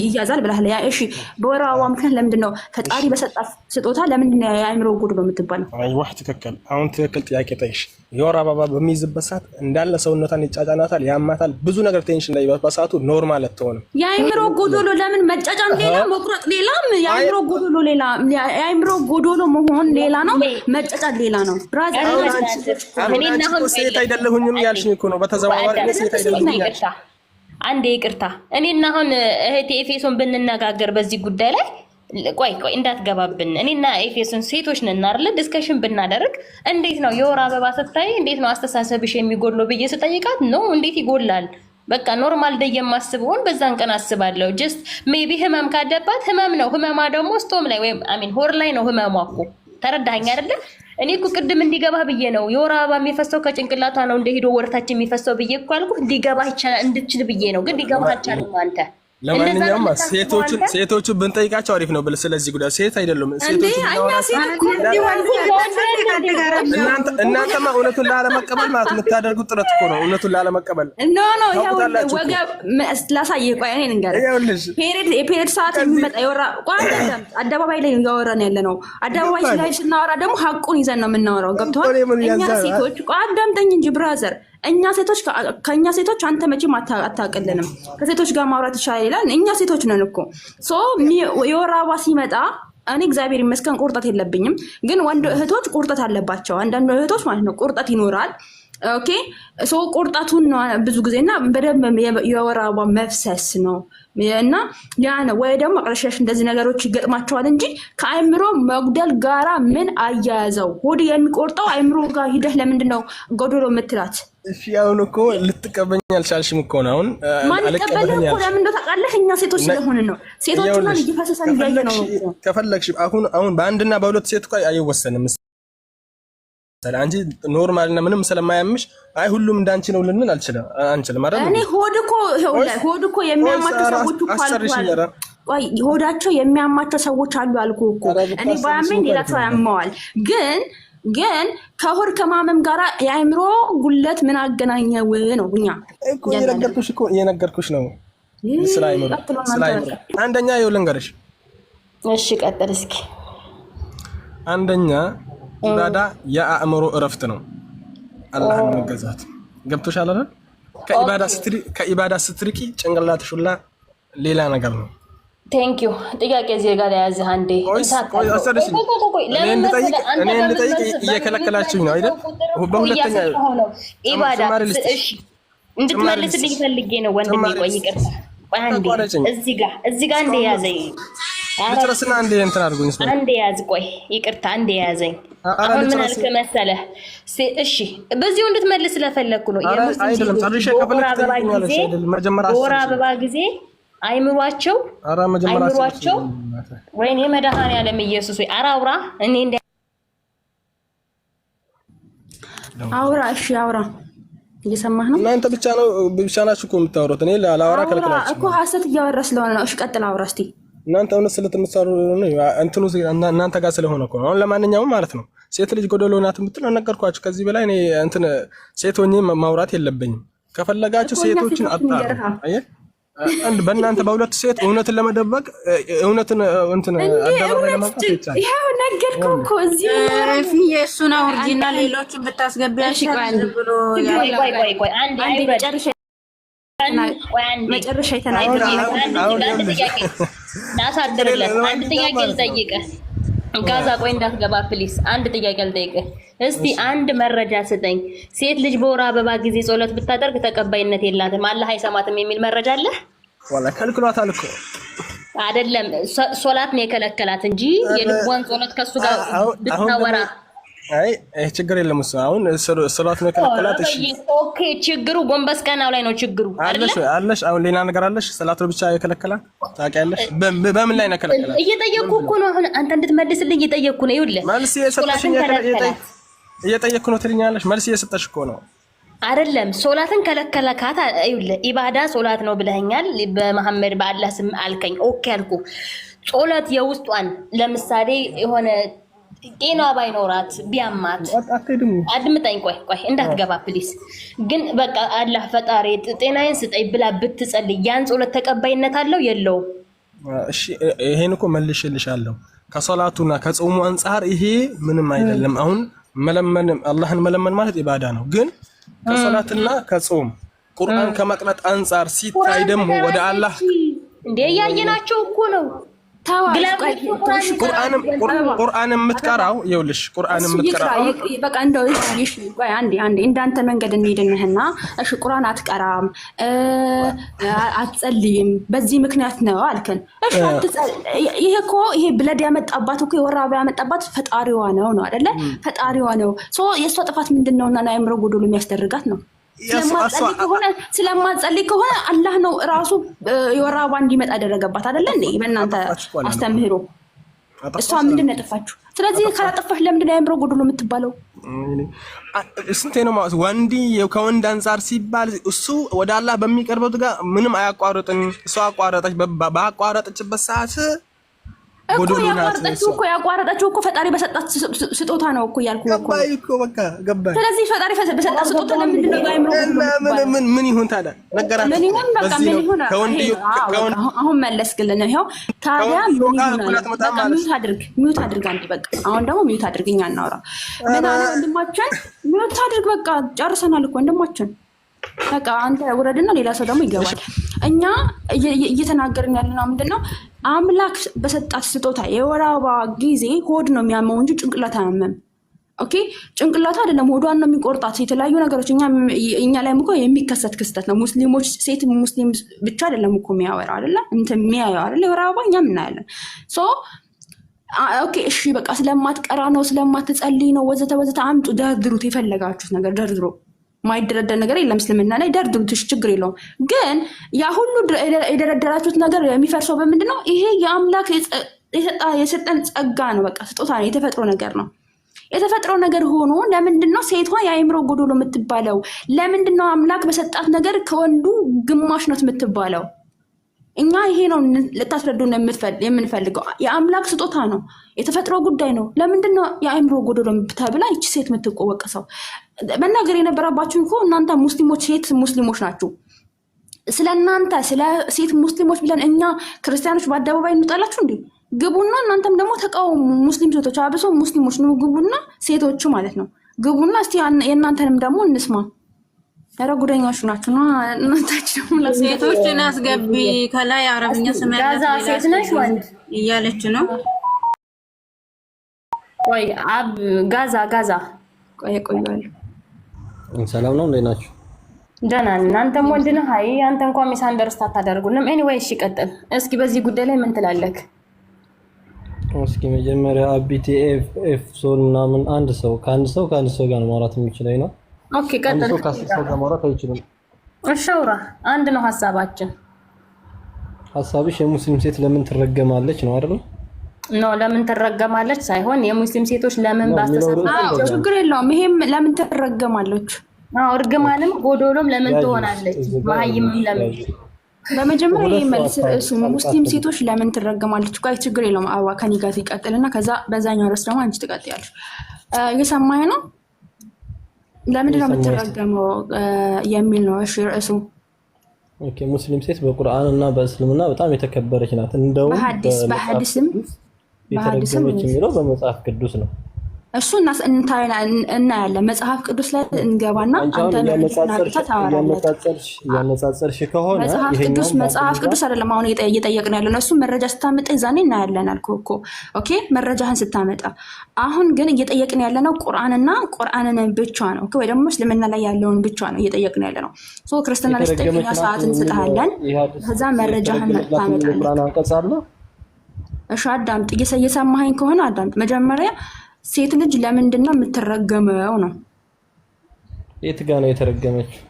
ይያዛል ብለሃል። ያ እሺ፣ በወር አበባ ምክንያት ለምንድን ነው ፈጣሪ በሰጣት ስጦታ ለምንድን ነው የአእምሮ ጎዶሎ የምትባለው? አይዋ ትክክል። አሁን ትክክል ጥያቄ ጠይሽ። የወር አበባ በሚይዝበት ሰዓት እንዳለ ሰውነቷን ይጫጫናታል፣ ያማታል፣ ብዙ ብዙ ነገር ቴንሽን ላይ በሰዓቱ ኖርማል አትሆንም። የአእምሮ ጎዶሎ ለምን መጫጫን ሌላ መቁረጥ ሌላ፣ የአእምሮ ጎዶሎ ሌላ፣ የአእምሮ ጎዶሎ መሆን ሌላ ነው፣ መጫጫን ሌላ ነው። ብራዘር እኔና ሴት አይደለሁኝም ያልሽኝ እኮ ነው። በተዘዋዋሪ ሴት አይደለሁኝም። አንዴ ይቅርታ፣ እኔና አሁን እህቴ ኤፌሶን ብንነጋገር በዚህ ጉዳይ ላይ ቆይ እንዳትገባብን። እኔና ኤፌሶን ሴቶች ነን አይደል? ዲስከሽን ብናደርግ እንዴት ነው የወር አበባ ስታይ እንዴት ነው አስተሳሰብሽ የሚጎድለው ብዬ ስጠይቃት ነው እንዴት ይጎላል? በቃ ኖርማል ደይ የማስበውን በዛን ቀን አስባለሁ። ጀስት ሜቢ ህመም ካደባት ህመም ነው። ህመማ ደግሞ ስቶም ላይ ወይም ሆር ላይ ነው ህመሟ እኮ። ተረዳኸኝ አይደል? እኔ እኮ ቅድም እንዲገባህ ብዬ ነው የወር አበባ የሚፈሰው ከጭንቅላቷ ነው እንደሄዶ ወርታች የሚፈሰው ብዬ እኮ አልኩህ። እንዲገባህ ይችላል እንድትችል ብዬ ነው። ግን እንዲገባህ አልቻልኩም አንተ። ለማንኛውም ሴቶቹ ብንጠይቃቸው አሪፍ ነው ብለህ ስለዚህ ጉዳይ ሴት አይደሉም ሴቶቹ እናንተማ እውነቱን ላለመቀበል ማለት የምታደርጉት ጥረት እኮ ነው። እውነቱን ላለመቀበል ኖ ወገብ ላሳየህ። ቆይ እኔ ልንገርህ፣ የፔሪድ ሰዓት የሚመጣ የወራ አደባባይ ላይ እያወራን ያለ ነው። አደባባይ ላይ ስናወራ ደግሞ ሀቁን ይዘን ነው የምናወራው። ገብቶሃል? እኛ ሴቶች አዳምጠኝ እንጂ ብራዘር፣ እኛ ሴቶች ከእኛ ሴቶች አንተ መቼም አታውቅልንም። ከሴቶች ጋር ማውራት ይቻላል ይላል። እኛ ሴቶች ነን እኮ የወር አበባ ሲመጣ እኔ እግዚአብሔር ይመስገን ቁርጠት የለብኝም፣ ግን ወንድ እህቶች ቁርጠት አለባቸው። አንዳንድ እህቶች ማለት ነው ቁርጠት ይኖራል። ኦኬ ሶ ቁርጠቱን ብዙ ጊዜና በደንብ የወር አበባ መፍሰስ ነው እና ያ ነው ወይ ደግሞ መቅለሽለሽ እንደዚህ ነገሮች ይገጥማቸዋል እንጂ ከአእምሮ መጉደል ጋራ ምን አያያዘው? ሆድ የሚቆርጠው አእምሮ ጋር ሂደህ ለምንድን ነው ጎዶሎ የምትላት? እሺ አሁን እኮ ልትቀበኝ አልቻልሽም እኮ ነው። አሁን ማን ይቀበልህ እኮ ለምን እንደው ታውቃለህ? እኛ ሴቶች ስለሆንን ነው። ሴቶቹና እየፈሰሰን እያየ ነው። ከፈለግሽ አሁን በአንድና በሁለት ሴት እኮ አይወሰንም። አንቺ ኖርማል እና ምንም ስለማያምሽ አይ ሁሉም እንዳንቺ ነው ልንል አንችልም አይደል? እኔ ሆድ እኮ የሚያማቸው ሰዎች እኮ አሉ። ቆይ ሆዳቸው የሚያማቸው ሰዎች አሉ አልኩህ እኮ። እኔ ባያመኝ ሌላ ሰው ያመዋል። ግን ከሆድ ከማመም ጋራ የአእምሮ ጉለት ምን አገናኘው ነው? እኛ እኮ የነገርኩሽ ነው ስለ አእምሮ። አንደኛ ይኸው ልንገርሽ። እሺ ቀጥል እስኪ። አንደኛ ኢባዳ የአእምሮ እረፍት ነው። አላህን መገዛት ገብቶሻል አይደል? ከኢባዳ ስትርቂ ጭንቅላትሽ ሁላ ሌላ ነገር ነው። ቴንክ ዩ። ጥያቄ እዚህ ጋር ያዝህ አንዴ እኔ እንድጠይቅ እየከለከላችሁኝ ነው አይደል? በሁለተኛ ኢባዳ እሺ እንድትመልስልኝ ፈልጌ ነው ወንድሜ። ቆይ ይቅርታ፣ ቆይ አንዴ እዚህ ጋር አንዴ ያዘኝ። ልጨርስና አንዴ እንትን አድርጉኝ። አንዴ ያዝ፣ ቆይ ይቅርታ፣ አንዴ ያዘኝ። አሁን ምን አልክ መሰለህ? እሺ በዚሁ እንድትመልስ ስለፈለኩ ነው። አይደለም ጨርሼ ከፈለክ በወር አበባ ጊዜ አይምሯቸው ወይኔ መድኃኒዓለም ኢየሱስ ወይ አራውራ እኔ እንደ አውራ። እሺ አውራ፣ እየሰማህ ነው? እናንተ ብቻ ናችሁ እኮ የምታወሩት። እኔ ላወራ ከልክላችሁ እኮ ሀሰት እያወራ ስለሆነ ነው። እሺ ቀጥል፣ አውራ እስቲ። እናንተ እውነት ስለምትሰሩ እንትኑ እናንተ ጋር ስለሆነ እኮ ነው። አሁን ለማንኛውም ማለት ነው ሴት ልጅ ጎደሎ ናት የምትለው ነገርኳችሁ። ከዚህ በላይ እኔ እንትን ሴት ሆኜ ማውራት የለብኝም። ከፈለጋችሁ ሴቶችን አጣሩ። አየህ በእናንተ በሁለት ሴት እውነትን ለመደበቅ እውነትን እንትን አደባባይ ለማውጣት ይቻላል። ይሄው ነገርኩህ እኮ እዚህ ረፊ የእሱን አውርጂና ሌሎችን ብታስገቢያሽ ብሎ ቆይ አንዴ መጨረሻ የተናገረ ላሳድርለት አንድ ጥያቄ ልጠይቅህ። ጋዛ ቆይ እንዳትገባ ፕሊስ። አንድ ጥያቄ ልጠይቅህ እስቲ። አንድ መረጃ ስጠኝ። ሴት ልጅ በወር አበባ ጊዜ ጸሎት ብታደርግ ተቀባይነት የላትም አላህ አይሰማትም የሚል መረጃ አለ? ወላ ከልክሏታል እኮ አይደለም ሶላት ነው የከለከላት እንጂ የልቧን ጸሎት ከሱ ጋር ብታወራ አይ ችግር የለም። እሱ አሁን ሶላት ነው የከለከላት። እሺ ኦኬ፣ ችግሩ ጎንበስ ቀናው ላይ ነው ችግሩ። አለሽ አሁን ሌላ ነገር አለሽ? ሰላቱ ብቻ የከለከላት ታውቂያለሽ? በምን ላይ ነው የከለከላት? እየጠየቅኩ እኮ ነው አሁን አንተ እንድትመልስልኝ እየጠየቅኩ ነው። ይኸውልህ መልስ እየጠየቅኩ ነው ትልኛለሽ። መልስ እየሰጠሽ እኮ ነው። አይደለም ሶላትን ከለከለካት። ይኸውልህ ኢባዳ ሶላት ነው ብለኸኛል። በመሐመድ በአላህ ስም አልከኝ። ኦኬ አልኩ። ጾለት የውስጧን ለምሳሌ የሆነ ጤና ባይኖራት ቢያማት አድምጠኝ፣ ቆይ እንዳትገባ ፕሊስ። ግን በቃ አላህ ፈጣሪ ጤናዬን ስጠኝ ብላ ብትጸልይ ያን ጾለት ተቀባይነት አለው የለውም? እሺ ይሄን እኮ መልሽልሻለሁ። ከሶላቱና ከጾሙ አንፃር ይሄ ምንም አይደለም። አሁን መለመን አላህን መለመን ማለት ኢባዳ ነው። ግን ከሶላትና ከጾም ቁርአን ከመቅራት አንፃር ሲታይ ደግሞ ወደ አላህ እንዴ ያየናቸው እኮ ነው። ቁርአን የምትቀራው ይኸውልሽ፣ ቁርአን የምትቀራው በቃ እንደው እሺ፣ ቆይ አንዴ እንዳንተ መንገድ እንሄድንህና እሺ፣ ቁርአን አትቀራም አትጸልይም በዚህ ምክንያት ነው አልከን። እሺ ይሄ ብለድ ያመጣባት እኮ የወር አበባ ያመጣባት ፈጣሪዋ ነው አይደለ? ፈጣሪዋ ነው። የእሷ ጥፋት ምንድነውና ነው አእምሮ ጎዶሎ የሚያስደርጋት ነው? ስለማጸልይ ከሆነ አላህ ነው ራሱ የወር አበባ እንዲመጣ ያደረገባት አይደለ እንዴ? በእናንተ አስተምህሮ እሷ ምንድን ነው ያጠፋችሁ? ስለዚህ ካላጠፋሽ ለምንድን ነው አእምሮ ጎዶሎ የምትባለው? ስንቴ ነው ማለት ወንድ ከወንድ አንፃር ሲባል እሱ ወደ አላህ በሚቀርበው ጋር ምንም አያቋርጥም። እሷ አቋረጠች። ባቋረጠችበት ሰዓት ያቋረጠችው እኮ ፈጣሪ በሰጣት ስጦታ ነው እኮ ያልኩ እኮ በቃ ገባኝ። ስለዚህ ፈጣሪ በሰጣት ስጦታ ለምንድን ነው አእምሮ ምን ይሁን ታዲያ ነገራት? ምን ይሁን በቃ ምን ይሁን አሁን መለስክልን። ይሄው ታዲያ ምን ይሁን ሚውት አድርግ አንዴ በቃ። አሁን ደግሞ ሚውት አድርግ፣ እኛ እናውራ። ምን አለ ወንድማችን? ሚውት አድርግ በቃ። ጨርሰናል እኮ ወንድማችን። በቃ አንተ ውረድና ሌላ ሰው ደግሞ ይገባል። እኛ እየተናገርን ያለነው ምንድነው? አምላክ በሰጣት ስጦታ የወር አበባ ጊዜ ሆድ ነው የሚያመው እንጂ ጭንቅላት አያመም። ኦኬ ጭንቅላት አይደለም ሆዷን ነው የሚቆርጣት። የተለያዩ ነገሮች እኛ ላይ እኮ የሚከሰት ክስተት ነው። ሙስሊሞች ሴት ሙስሊም ብቻ አይደለም እኮ የሚያወራው አይደለ? እንትን የሚያየው አይደለ? የወር አበባ እኛም እናያለን። ኦኬ እሺ በቃ ስለማትቀራ ነው ስለማትጸልይ ነው ወዘተ ወዘተ አምጡ፣ ደርድሩት። የፈለጋችሁት ነገር ደርድሮ ማይደረደር ነገር የለም። እስልምና ላይ ደርድሩት፣ ችግር የለውም። ግን ያ ሁሉ የደረደራችሁት ነገር የሚፈርሰው በምንድን ነው? ይሄ የአምላክ የሰጠን ጸጋ ነው። በቃ ስጦታ ነው፣ የተፈጥሮ ነገር ነው። የተፈጥሮ ነገር ሆኖ ለምንድን ነው ሴቷ የአእምሮ ጎዶሎ የምትባለው? ለምንድን ነው አምላክ በሰጣት ነገር ከወንዱ ግማሽ ነው የምትባለው? እኛ ይሄ ነው ልታስረዱን የምንፈልገው። የአምላክ ስጦታ ነው፣ የተፈጥሮ ጉዳይ ነው። ለምንድን ነው የአእምሮ ጎዶሎ ተብላ ይቺ ሴት የምትቆወቀሰው? መናገር የነበረባችሁ እኮ እናንተ ሙስሊሞች ሴት ሙስሊሞች ናችሁ። ስለ እናንተ ስለ ሴት ሙስሊሞች ብለን እኛ ክርስቲያኖች በአደባባይ እንውጣላችሁ እንዴ? ግቡና እናንተም ደግሞ ተቃውሙ። ሙስሊም ሴቶች አብሶ ሙስሊሞች ነው፣ ግቡና ሴቶቹ ማለት ነው ግቡና እስቲ የእናንተንም ደግሞ እንስማ። ኧረ ጉደኞች ናችሁ ነው እናታችሁ ደግሞ ሴቶችን አስገቢ ከላይ አረብኛ ስም ጋዛ ሴት ነሽ ወንድ እያለች ነው። ቆይ ጋዛ ቆይ ቆያለሁ። ሰላም ነው፣ እንዴት ናችሁ? ደህና ነን። እናንተም ወንድ ነህ? አይ አንተ እንኳን ሚስ አንደርስታንድ አታደርጉንም። ኤኒዌይ እሺ ቀጥል እስኪ። በዚህ ጉዳይ ላይ ምን ትላለህ? እስኪ መጀመሪያ አቢቲኤፍ ሶል ምናምን አንድ ሰው ከአንድ ሰው ጋር ማውራት የሚችለው ነው። ኦኬ ቀጥል። ሰው ከአስር ሰው ጋር ማውራት አይችልም። እሺ አውራ። አንድ ነው ሐሳባችን። ሐሳብሽ የሙስሊም ሴት ለምን ትረገማለች ነው አይደል? ኖ ለምን ትረገማለች ሳይሆን የሙስሊም ሴቶች ለምን ባስተሳሰባቸው ችግር የለውም። ይሄም ለምን ትረገማለች? እርግማንም ጎዶሎም ለምን ትሆናለች? መሀይምም ለምን? በመጀመሪያ ይሄ መልስ እሱ ሙስሊም ሴቶች ለምን ትረገማለች? ቆይ ችግር የለውም። አዋ ከኔ ጋር ይቀጥልና ከዛ በዛኛው ርዕስ ደግሞ አንቺ ትቀጥያለሽ። እየሰማኝ ነው። ለምንድን ነው የምትረገመው የሚል ነው። እሺ ርዕሱ ኦኬ። ሙስሊም ሴት በቁርአን እና በእስልምና በጣም የተከበረች ናት። እንደውም በሐዲስም የተረገመች የሚለው በመጽሐፍ ቅዱስ ነው። እሱ እናያለን። መጽሐፍ ቅዱስ ላይ እንገባና አንተ ያነጻጸርሽ ከሆነ መጽሐፍ ቅዱስ አይደለም አሁን እየጠየቅን ያለ ነው። እሱ መረጃ ስታመጣ ይዛኔ እናያለን አልኩህ እኮ። ኦኬ መረጃህን ስታመጣ። አሁን ግን እየጠየቅን ያለ ነው ቁርአንና ቁርአንን ብቻ ነው ወይ ደግሞ እስልምና ላይ ያለውን ብቻ ነው እየጠየቅን ያለ ነው። ሶ ክርስትና ላይ ስጠይቅኛ ሰዓት እንስጥሃለን። ከዛ መረጃህን ታመጣለህ። እሺ አዳምጥ። እየሰማኸኝ ከሆነ አዳምጥ። መጀመሪያ ሴት ልጅ ለምንድን ነው የምትረገመው ነው? የት ጋር ነው የተረገመችው?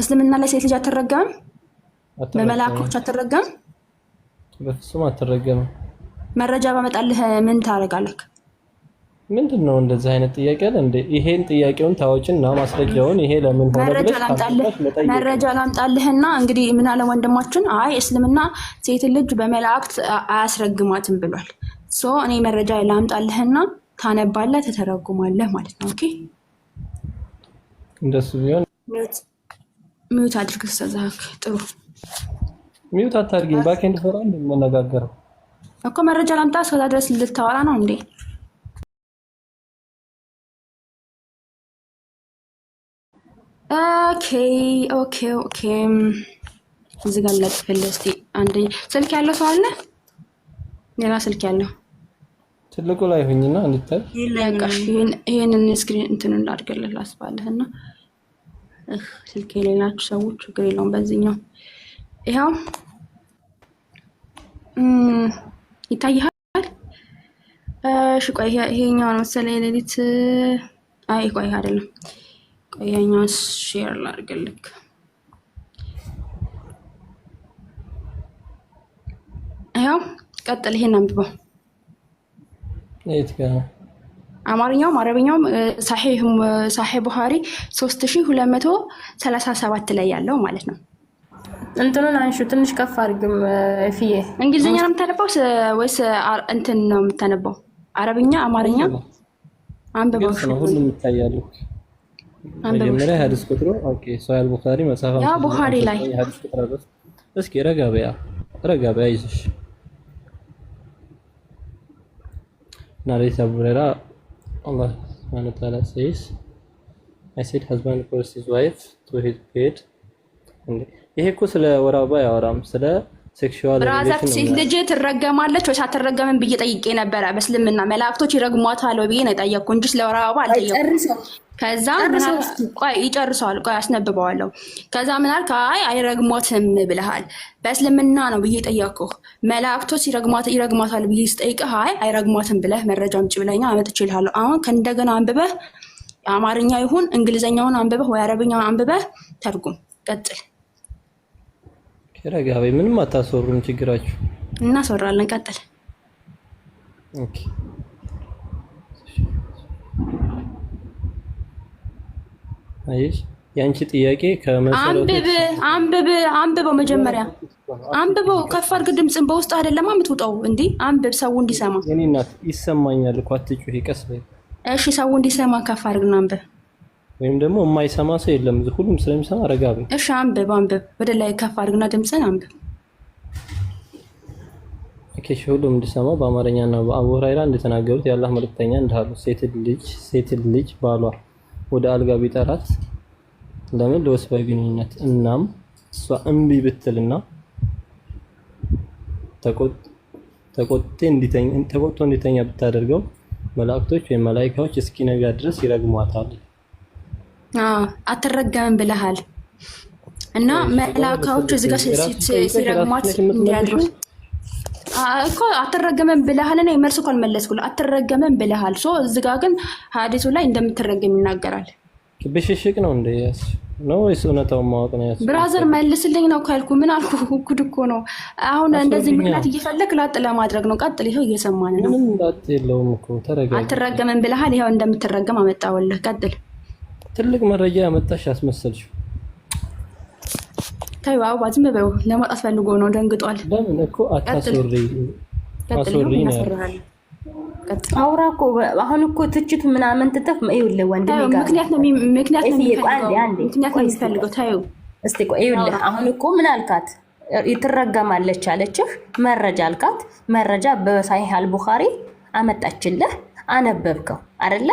እስልምና ላይ ሴት ልጅ አትረገምም? በመላእክቶች አትረገምም? በፍጹም አትረገምም። መረጃ ባመጣልህ ምን ታደርጋለህ? ምንድን ነው እንደዚህ አይነት ጥያቄ አለ እንዴ? ይሄን ጥያቄውን ታወጭና ማስረጃውን ይሄ ለምን ሆነ ብለሽ መረጃ ላምጣልህና እንግዲህ ምን አለ ወንድማችን፣ አይ እስልምና ሴት ልጅ በመላእክት አያስረግማትም ብሏል። ሶ እኔ መረጃ ላምጣልህና ታነባለህ፣ ተተረጉማለህ ማለት ነው። ኦኬ እንደሱ ቢሆን ሚውት አድርግ። ተዛክ ጥሩ ሚውት አታርጊኝ። ባኬንድ ፈራ እንደምነጋገረው እኮ መረጃ ላምጣ። እስከዛ ድረስ ልታወራ ነው እንዴ? ኦኬ እዚህ ጋር ለጥፍልህ እስኪ። አንድ ስልክ ያለው ሰው አለ? ሌላ ስልክ ያለው ትልቁ ላይ ሆኝና እንድታይ ይሄንን ስክሪን እንትን እንዳድርግልህ ላስባለህና ስልክ የሌላችሁ ሰዎች ችግር የለውም። በዚህኛው ይኸው ይታይሃል። እሺ ቆይ ይሄኛው ነው መሰለኝ የሌሊት አይ ቆይ አይደለም። ቆይ ይሄኛው ሼር ላድርግልህ። ይኸው ቀጥል። ይሄን አንብበው። አማርኛውም አረብኛውም ሳሒህ ቡኻሪ 3237 ላይ ያለው ማለት ነው። እንትኑን አንሹ ትንሽ ከፍ አድርግም ፍዬ። እንግሊዝኛ ነው የምታነባው ወይስ እንትን ነው የምታነባው? አረብኛ አማርኛ አንብበው። ሁሉም ይታያሉ። መጀመሪያ ሐዲስ ቁጥሩ ኦኬ። ሳሒህ ቡኻሪ መጽሐፍ ያ ቡኻሪ ላይ ሐዲስ ቁጥሩ እስኪ ረጋ በያ ይዘሽ narrate Abu Huraira, Allah subhanahu wa ta'ala says, I said husband forced his wife to his bed. ይሄ እኮ ስለ ወር አበባ ያወራም ስለ ሴክሹዋል ሪሌሽን። ሴት ልጅ ትረገማለች ወይስ አትረገምም ብዬ ጠይቄ ነበረ። በእስልምና መላእክቶች ይረግሟታል ብዬ ነው የጠየቅኩ እንጂ ስለ ወር አበባ አልጠየቅኩም። ከዛ ቆይ ይጨርሰዋል። ቆይ አስነብበዋለሁ። ከዛ ምን አልክ? አይ አይረግሟትም ብለሃል። በእስልምና ነው ብዬ ጠየቅኩህ። መላእክቶች ይረግሟታል ብዬ ስጠይቅህ አይ አይረግሟትም ብለህ መረጃ አምጪ ብለኛ አመጥቼልሃለሁ። አሁን ከእንደገና አንብበህ አማርኛ ይሁን እንግሊዘኛውን አንብበህ ወይ አረብኛውን አንብበህ ተርጉም። ቀጥል። ረጋ በይ። ምንም አታስወሩም። ችግራችሁ እናስወራለን። ቀጥል። ኦኬ አይሽ ያንቺ ጥያቄ ከመሰረቱ አንብበው። መጀመሪያ አንብበው። ከፍ አድርግ ድምፅን። በውስጥ አይደለም የምትውጣው እንዴ? አንብብ፣ ሰው እንዲሰማ። የኔ እናት ይሰማኛል እኮ አትጩሂ፣ ቀስ በይ። እሺ ሰው እንዲሰማ ከፍ አድርግና አንብብ። ወይም ደግሞ የማይሰማ ሰው የለም፣ ሁሉም ስለሚሰማ ረጋ በይ። እሺ አንብብ። ወደ ላይ ከፍ አድርግና ድምፅን አንብብ። ኦኬ ሁሉም እንዲሰማ በአማርኛና በአቡ ሁረይራ እንደተናገሩት የአላህ መልእክተኛ እንዳሉ ሴት ልጅ ባሏ ወደ አልጋ ቢጠራት ለምን ለወሲባዊ ግንኙነት። እናም እሷ እምቢ ብትልና ተቆጥቶ እንዲተኛ ብታደርገው መላእክቶች ወይም መላእክቶች እስኪነጋ ድረስ ይረግሟታል። አትረገምም ብለሃል እና መላእክቶች እዚህ ጋር ሲረግሟት እንዲያድሩ እኮ አትረገምም ብለሃል። እኔ መልስ እኮ አልመለስኩልህ። አትረገምም ብለሃል። እዚህ ጋር ግን ሐዲሱ ላይ እንደምትረገም ይናገራል። ብሽሽቅ ነው እንደ ነው ወይስ እውነታውን ማወቅ ነው? ብራዘር መልስልኝ ነው ካልኩ ምን አልኩ? ጉድ እኮ ነው። አሁን እንደዚህ ምክንያት እየፈለክ ላጥ ለማድረግ ነው። ቀጥል፣ ይኸው እየሰማን ነው። ምንም ላጥ የለውም እኮ ተረጋጋ። አትረገምም ብለሃል። ይኸው እንደምትረገም አመጣሁልህ። ቀጥል። ትልቅ መረጃ ያመጣሽ አስመሰልሽው። ታዩ አባ ዝም በይው። ለማጣት ፈልጎ ነው፣ ደንግጧል። ለምን እኮ አታስወሪ ነው አውራ እኮ አሁን እኮ ትችቱ ምናምን ትተፍ ይኸውልህ ወንድሜ ጋር ምክንያት ነው የሚፈልገው። ታዩ እስቲ ቆይ ይኸውልህ አሁን እኮ ምን አልካት? ትረገማለች አለችህ። መረጃ አልካት። መረጃ በሳሂህ አልቡኻሪ አመጣችልህ፣ አነበብከው አይደለ?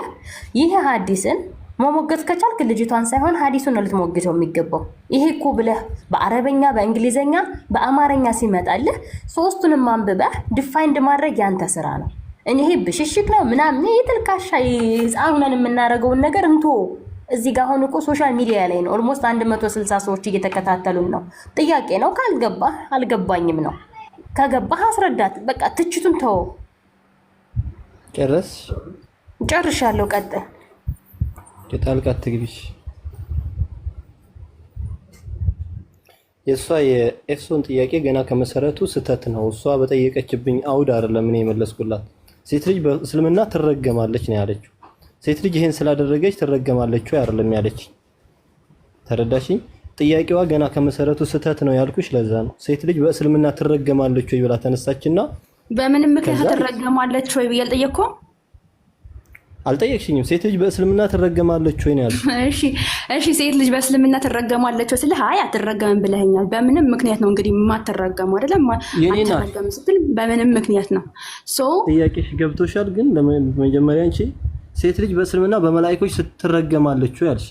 ይሄ ሐዲስን መሞገት ከቻልክ ልጅቷን ሳይሆን ሐዲሱን ነው ልትሞግተው የሚገባው። ይሄ እኮ ብለህ በአረበኛ፣ በእንግሊዘኛ፣ በአማርኛ ሲመጣልህ ሶስቱንም አንብበህ ዲፋይንድ ማድረግ ያንተ ስራ ነው። እኔ ብሽሽቅ ነው ምናምን የትልካሻ ህፃኑን የምናደርገውን ነገር እንቶ እዚህ ጋር አሁን እኮ ሶሻል ሚዲያ ላይ ነው ኦልሞስት 160 ሰዎች እየተከታተሉን ነው። ጥያቄ ነው። ካልገባህ አልገባኝም ነው። ከገባህ አስረዳት። በቃ ትችቱን ተው። ጨርሻለሁ። ቀጥል። ጣልቃ ትግቢሽ። የእሷ የኤፍሶን ጥያቄ ገና ከመሰረቱ ስተት ነው። እሷ በጠየቀችብኝ አውድ አይደለም እኔ የመለስኩላት። ሴት ልጅ በእስልምና ትረገማለች ነው ያለችው። ሴት ልጅ ይሄን ስላደረገች ትረገማለች ወይ አይደለም ያለች። ተረዳሽኝ? ጥያቄዋ ገና ከመሰረቱ ስተት ነው ያልኩሽ ለዛ ነው። ሴት ልጅ በእስልምና ትረገማለች ወይ ብላ ተነሳችና በምንም ምክንያት ትረገማለች ወይ ብዬ አልጠየቅኩም። አልጠየቅሽኝም። ሴት ልጅ በእስልምና ትረገማለች ወይ ነው ያልኩሽ። እሺ ሴት ልጅ በእስልምና ትረገማለች ወይ ስልህ አይ አትረገምም ብለኸኛል። በምንም ምክንያት ነው እንግዲህ የማትረገመው አይደለም? አትረገም ስትል በምንም ምክንያት ነው። ጥያቄሽ ገብቶሻል። ግን ለመጀመሪያ አንቺ ሴት ልጅ በእስልምና በመላእክቶች ስትረገማለች ወይ አልሽ?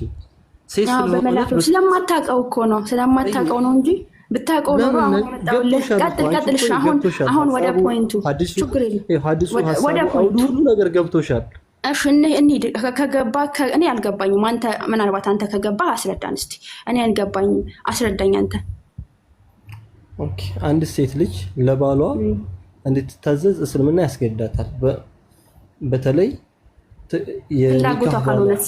ሴት በመላእክቶች ስለማታውቀው እኮ ነው፣ ስለማታውቀው ነው እንጂ ብታውቀው ኖሮ አሁን መጣውልህ። ቀጥል። አሁን ወደ ፖይንቱ ችግር የለም። ወደ ፖይንቱ ሁሉ ነገር ገብቶሻል። እሺ እንሂድ። ከገባ እኔ አልገባኝም። አንተ ምናልባት አንተ ከገባ አስረዳን እስቲ። እኔ አልገባኝም፣ አስረዳኝ አንተ። ኦኬ። አንድ ሴት ልጅ ለባሏ እንድትታዘዝ እስልምና ያስገድዳታል። በተለይ ፍላጎቷ ካልሆነስ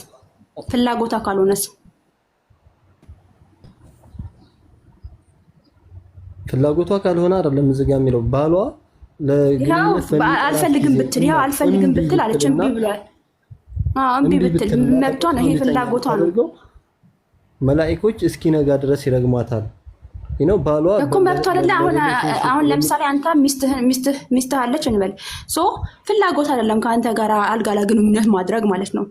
ፍላጎቷ ካልሆነ አይደለም እዚህ ጋር የሚለው ባሏ አልፈልግም ብትል አለች። እምቢ ብሏል። እምቢ ብትል መብቷ ነው። ይሄ ፍላጎቷ ነው። መላእክቶች እስኪነጋ ድረስ ይረግማታል። ባሏ እኮ መብቷ አይደለ? አሁን ለምሳሌ አንተ ሚስትህ አለች እንበል። ፍላጎት አይደለም ከአንተ ጋር አልጋ ላይ ግንኙነት ማድረግ ማለት ነው።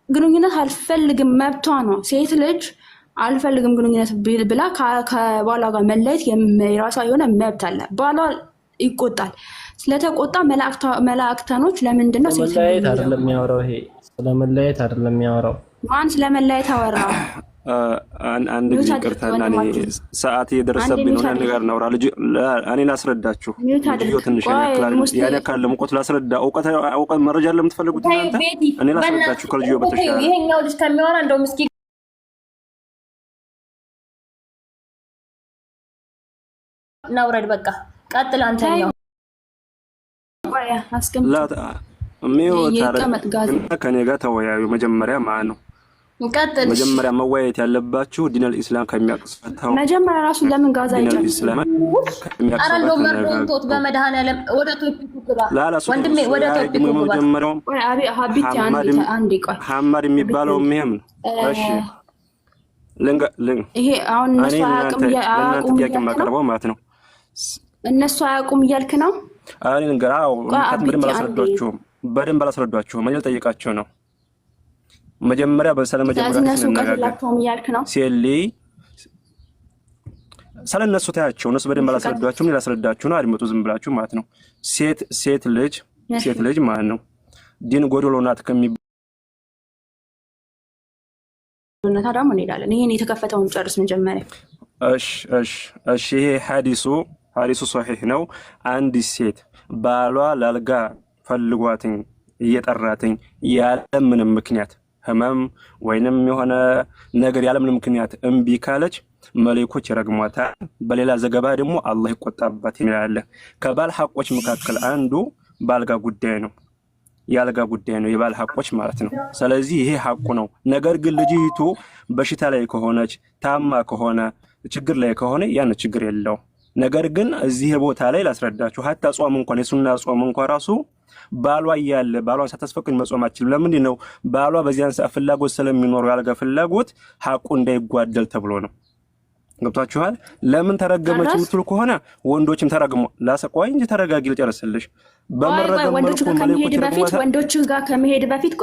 ግንኙነት አልፈልግም መብቷ ነው። ሴት ልጅ አልፈልግም ግንኙነት ብላ ከባሏ ጋር መለየት የራሷ የሆነ መብት አለ። ባሏ ይቆጣል። ስለተቆጣ መላእክታኖች ለምንድን ነው ስለመለያየት አይደለም የሚያወራው? ይሄ ስለመለያየት አይደለም የሚያወራው። ማን ስለመለያየት አወራ? አንድ ጊዜ ይቅርታና ሰዓት እየደረሰብኝ ነው። ነገር ነው እኔ ላስረዳችሁ። ልጅዮ ትንሽ ያለ ካለ ሙቆት ላስረዳ። እውቀት መረጃ ለምትፈልጉት እናንተ እኔ ላስረዳችሁ ከልጅዮ በተሻለ ይሄኛው ልጅ ከሚያወራ እንደውም እስኪ ናውረድ በቃ ቀጥል። አንተኛው ከኔ ጋር ተወያዩ። መጀመሪያ ማለት ነው መጀመሪያ መወያየት ያለባችሁ ዲነል ኢስላም ከሚያቅስፈታው መጀመሪያ ራሱ ለምን ጋዛ ዲነል ኢስላም አረንዶ መርዶንቶት በመድኃኔዓለም ወደ ቶፒኩ ግባ ወንድሜ፣ ወደ ቶፒኩ ግባ። መጀመሪያው ሐማድ የሚባለው ምንም ነው። እሺ ይሄ አሁን እነሱ አያውቁም ማለት ነው። እነሱ አያውቁም እያልክ ነው? አይ ንገራው። በደንብ አላስረዷችሁም። እኔ ልጠይቃችሁ ነው። መጀመሪያ በሰላም ሴሊ ስለነሱ ታያቸው። እነሱ በደንብ አላስረዷችሁም። እኔ ላስረዳችሁ ነው። አድምጡ ዝም ብላችሁ ማለት ነው። ሴት ልጅ ማለት ነው ዲን ጎዶሎ ናት ታዲያ ምን እንሄዳለን? ይሄን የተከፈተውን ጨርስ መጀመሪያ። እሺ ይሄ ሐዲሱ ሶሒህ ነው። አንዲት ሴት ባሏ ላልጋ ፈልጓትኝ እየጠራትኝ ያለምንም ምክንያት ህመም ወይንም የሆነ ነገር ያለምንም ምክንያት እምቢ ካለች መለኮች ይረግሟታል። በሌላ ዘገባ ደግሞ አላህ ይቆጣባት ይላል። ከባል ሐቆች መካከል አንዱ ባልጋ ጉዳይ ነው፣ ያልጋ ጉዳይ ነው፣ የባል ሐቆች ማለት ነው። ስለዚህ ይሄ ሐቁ ነው። ነገር ግን ልጅቱ በሽታ ላይ ከሆነች ታማ ከሆነ ችግር ላይ ከሆነ ያን ችግር የለው። ነገር ግን እዚህ ቦታ ላይ ላስረዳችሁ፣ ሀታ ጾም እንኳን የሱና ጾም እንኳን ራሱ ባሏ እያለ ባሏን ሳታስፈቅድ መጾም አትችልም። ለምንድን ነው? ባሏ በዚያን ሰዓት ፍላጎት ስለሚኖረው ያልጋ ፍላጎት ሐቁ እንዳይጓደል ተብሎ ነው። ገብታችኋል? ለምን ተረገመች የምትሉ ከሆነ ወንዶችም ተረግሞ ላሰቆይ እንጂ ተረጋጊ ልጨርስልሽ። በመረገም ወንዶች ጋር ከመሄድ በፊት ወንዶች ጋር ከመሄድ በፊት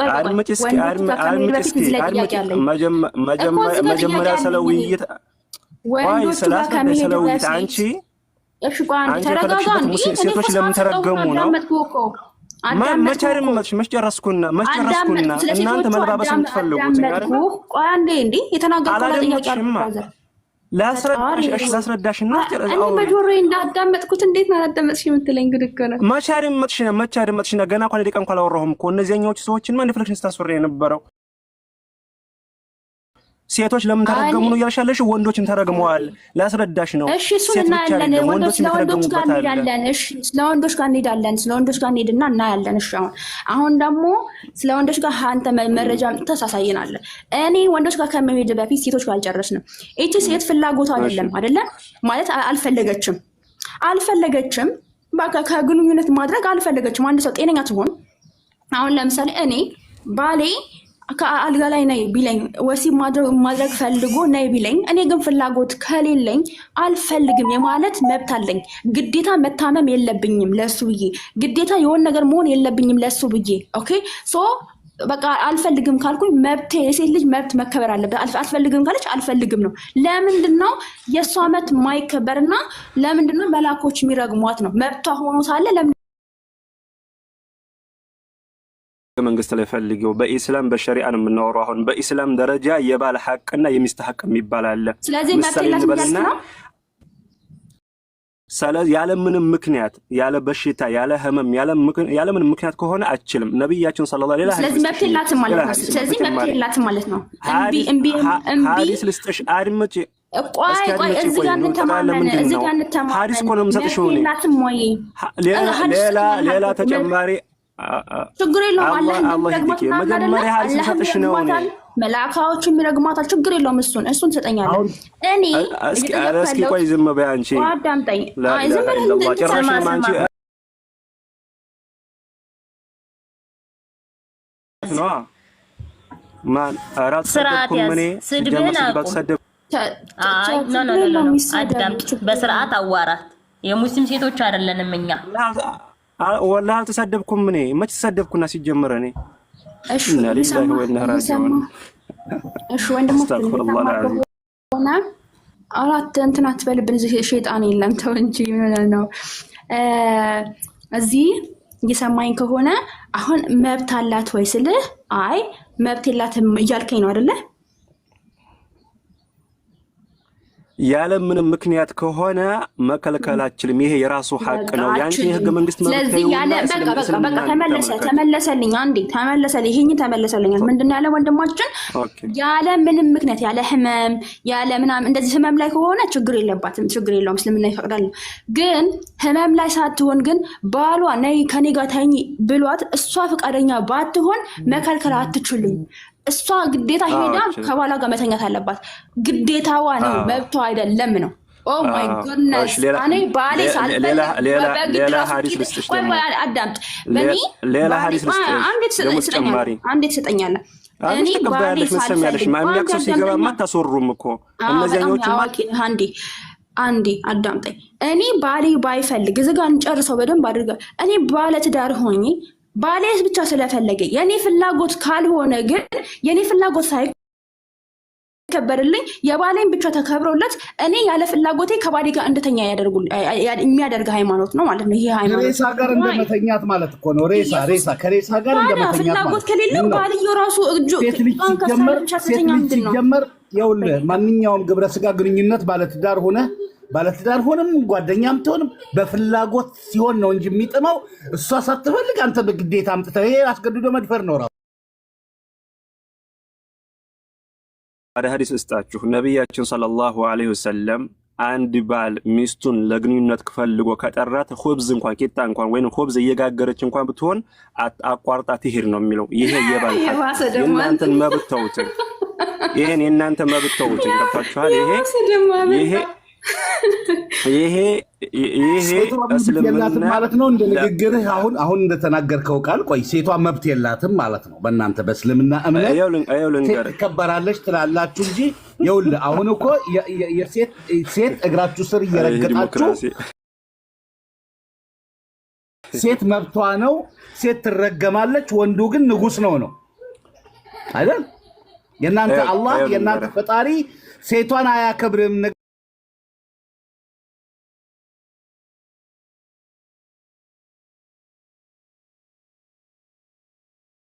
መጀመሪያ ስለ ውይይት አንቺ ሴቶች ለምን ተረገሙ ነው? መች ጨረስኩና እናንተ መለባበስ የምትፈልጉት ላስረዳሽና በጆሮዬ እንዳዳመጥኩት እንዴት ነው አዳመጥሽ የምትለኝ? ግድ እኮ ነው። መች አደመጥሽና ገና እንኳን ደቂቃ እንኳን አላወራሁም እኮ። እነዚያኞቹ ሰዎችን ማን ፍለክሽን ስታስወራ የነበረው ሴቶች ለምን ተረገሙ ነው ያልሻለሽ? ወንዶችም ተረግመዋል። ላስረዳሽ ነው። እሺ እሱን እናያለን። ወንዶች ጋር እንሄዳለን። እሺ ስለ ወንዶች ጋር እንሄዳለን። ስለ ወንዶች ጋር እንሄድና እናያለን። እሺ አሁን ደግሞ ስለ ወንዶች ጋር አንተ መረጃ ታሳሳየናለህ። እኔ ወንዶች ጋር ከመሄድ በፊት ሴቶች ጋር አልጨረስንም። እቺ ሴት ፍላጎት አይደለም ማለት አልፈለገችም። በቃ ከግንኙነት ማድረግ አልፈለገችም። አንድ ሰው ጤነኛ ሲሆን አሁን ለምሳሌ እኔ ባሌ ከአልጋ ላይ ነይ ቢለኝ ወሲብ ማድረግ ፈልጎ ነይ ቢለኝ እኔ ግን ፍላጎት ከሌለኝ አልፈልግም የማለት መብት አለኝ። ግዴታ መታመም የለብኝም ለሱ ብዬ፣ ግዴታ የሆነ ነገር መሆን የለብኝም ለሱ ብዬ። ኦኬ ሶ በቃ አልፈልግም ካልኩኝ መብቴ፣ የሴት ልጅ መብት መከበር አለበት። አልፈልግም ካለች አልፈልግም ነው። ለምንድነው የእሷ መብት ማይከበርና ለምንድነው መላኮች የሚረግሟት ነው? መብቷ ሆኖ ሳለ መንግስት ላይ ፈልገው በኢስላም በሸሪዓ ነው የምናወራው። አሁን በኢስላም ደረጃ የባል ሐቅና የሚስት ሐቅ የሚባል አለ። ስለዚህ መብቴላትና ስለዚህ ያለምንም ምክንያት ያለ በሽታ ያለ ህመም ያለምንም ምክንያት ከሆነ አችልም ነብያችን ሰለላሁ ዐለይሂ ወሰለም ስለዚህ መብቴላትም ማለት ነው። ስለዚህ መብቴላትም ማለት ነው። እምቢ ሐዲስ ልስጥሽ አድምጪ። ቆይ እዚህ ጋር እንተማመን። ሐዲስ እኮ ነው የምሰጥሽ ነው። ሌላ ተጨማሪ ችግር የለውም። አላህ መጀመሪያ ሐዲስ ሰጥሽ ነው። መላእክቶች የሚረግሟታል። ችግር የለውም። እሱን ትሰጠኛለህ። እኔ እስኪ ቆይ ዝም በይ አንቺ። አዳምጠኝ። በስርዓት አዋራት። የሙስሊም ሴቶች አይደለንም እኛ። ወላሂ አልተሳደብኩም። እኔ መች ተሳደብኩና ሲጀመር እኔ እሺ ወንድሞች ሆነ አራት እንትን አትበልብን። ሸይጣን የለም ተው እንጂ ምን ነው እዚህ እየሰማኝ ከሆነ አሁን መብት አላት ወይ ስልህ አይ መብት የላትም እያልከኝ ነው አይደለ? ያለ ምንም ምክንያት ከሆነ መከልከላችንም ይሄ የራሱ ሐቅ ነው። ያንቺ ህገ መንግስት ስለዚህ ያለ በቃ ተመለሰልኝ። አንዴ ተመለሰልኝ። ይሄን ተመለሰልኝ። ምንድነው ያለ ወንድማችን ያለ ምንም ምክንያት ያለ ህመም ያለ ምናምን እንደዚህ ህመም ላይ ከሆነ ችግር የለባትም፣ ችግር የለውም፣ እስልምና ይፈቅዳል። ግን ህመም ላይ ሳትሆን ግን ባሏ ነይ ከኔ ጋር ተኝ ብሏት እሷ ፈቃደኛ ባትሆን መከልከል አትችልም። እሷ ግዴታ ሄዳ ከባሏ ጋር መተኛት አለባት። ግዴታዋ ነው፣ መብቷ አይደለም ነው። ኦ ማይ ጉድነስ እኔ ባሌ ሳልፈልግ ሌላ ሐዲስ ልስጥሽ ደግሞ አዳምጥ። ሌላ ሐዲስ ልስጥሽ ደግሞ ተጨማሪ አንዴት ትሰጠኛለህ? እኔ ባሌ ሳልፈልግ የሚያክሰው ሲገባማ አታስወሩም እኮ እነዚያኞቹ አንዴ አዳምጠኝ። እኔ ባሌ ባይፈልግ እዚህ ጋር እንጨርሰው በደንብ አድርገህ። እኔ ባለ ትዳር ሆኜ ባሌስ ብቻ ስለፈለገ የኔ ፍላጎት ካልሆነ ግን የኔ ፍላጎት ሳይከበርልኝ የባሌን ብቻ ተከብሮለት እኔ ያለ ፍላጎቴ ከባሌ ጋር እንድተኛ የሚያደርግ ሃይማኖት ነው ማለት ነው። ይሄ ሃይማኖት ሬሳ ጋር እንደመተኛት ማለት እኮ ነው። ሬሳ ከሬሳ ጋር እንደመተኛት ፍላጎት ከሌለው ባልዮ ራሱ እጁ ሴት ልጅ ሲጀመር ይኸውልህ ማንኛውም ግብረ ስጋ ግንኙነት ባለትዳር ሆነም ጓደኛም ትሆንም በፍላጎት ሲሆን ነው እንጂ የሚጥመው እሷ ሳትፈልግ አንተ በግዴታ አምጥተህ ይሄ አስገድዶ መድፈር ነው። ራሱ ወደ ሐዲስ እስጣችሁ ነብያችን ሰለላሁ ዐለይሂ ወሰለም አንድ ባል ሚስቱን ለግንኙነት ፈልጎ ከጠራት ኹብዝ እንኳን ቂጣ እንኳን ወይንም ኹብዝ እየጋገረች እንኳን ብትሆን አቋርጣ ትሄድ ነው የሚለው። ይሄ የባል የእናንተን መብት ተውት። ይሄን የእናንተ መብት ተውት። ገብታችኋል? ይሄ እስልምና ማለት ነው። እንደ ንግግርህ አሁን እንደተናገርከው ቃል ቆይ ሴቷ መብት የላትም ማለት ነው። በእናንተ በእስልምና እምነት ትከበራለች ትላላችሁ እንጂ ይኸውልህ አሁን እኮ ሴት እግራችሁ ስር እየረገጣችሁ ሴት መብቷ ነው፣ ሴት ትረገማለች፣ ወንዱ ግን ንጉስ ነው አይደል? የእናንተ አላህ የእናንተ ፈጣሪ ሴቷን አያከብርም።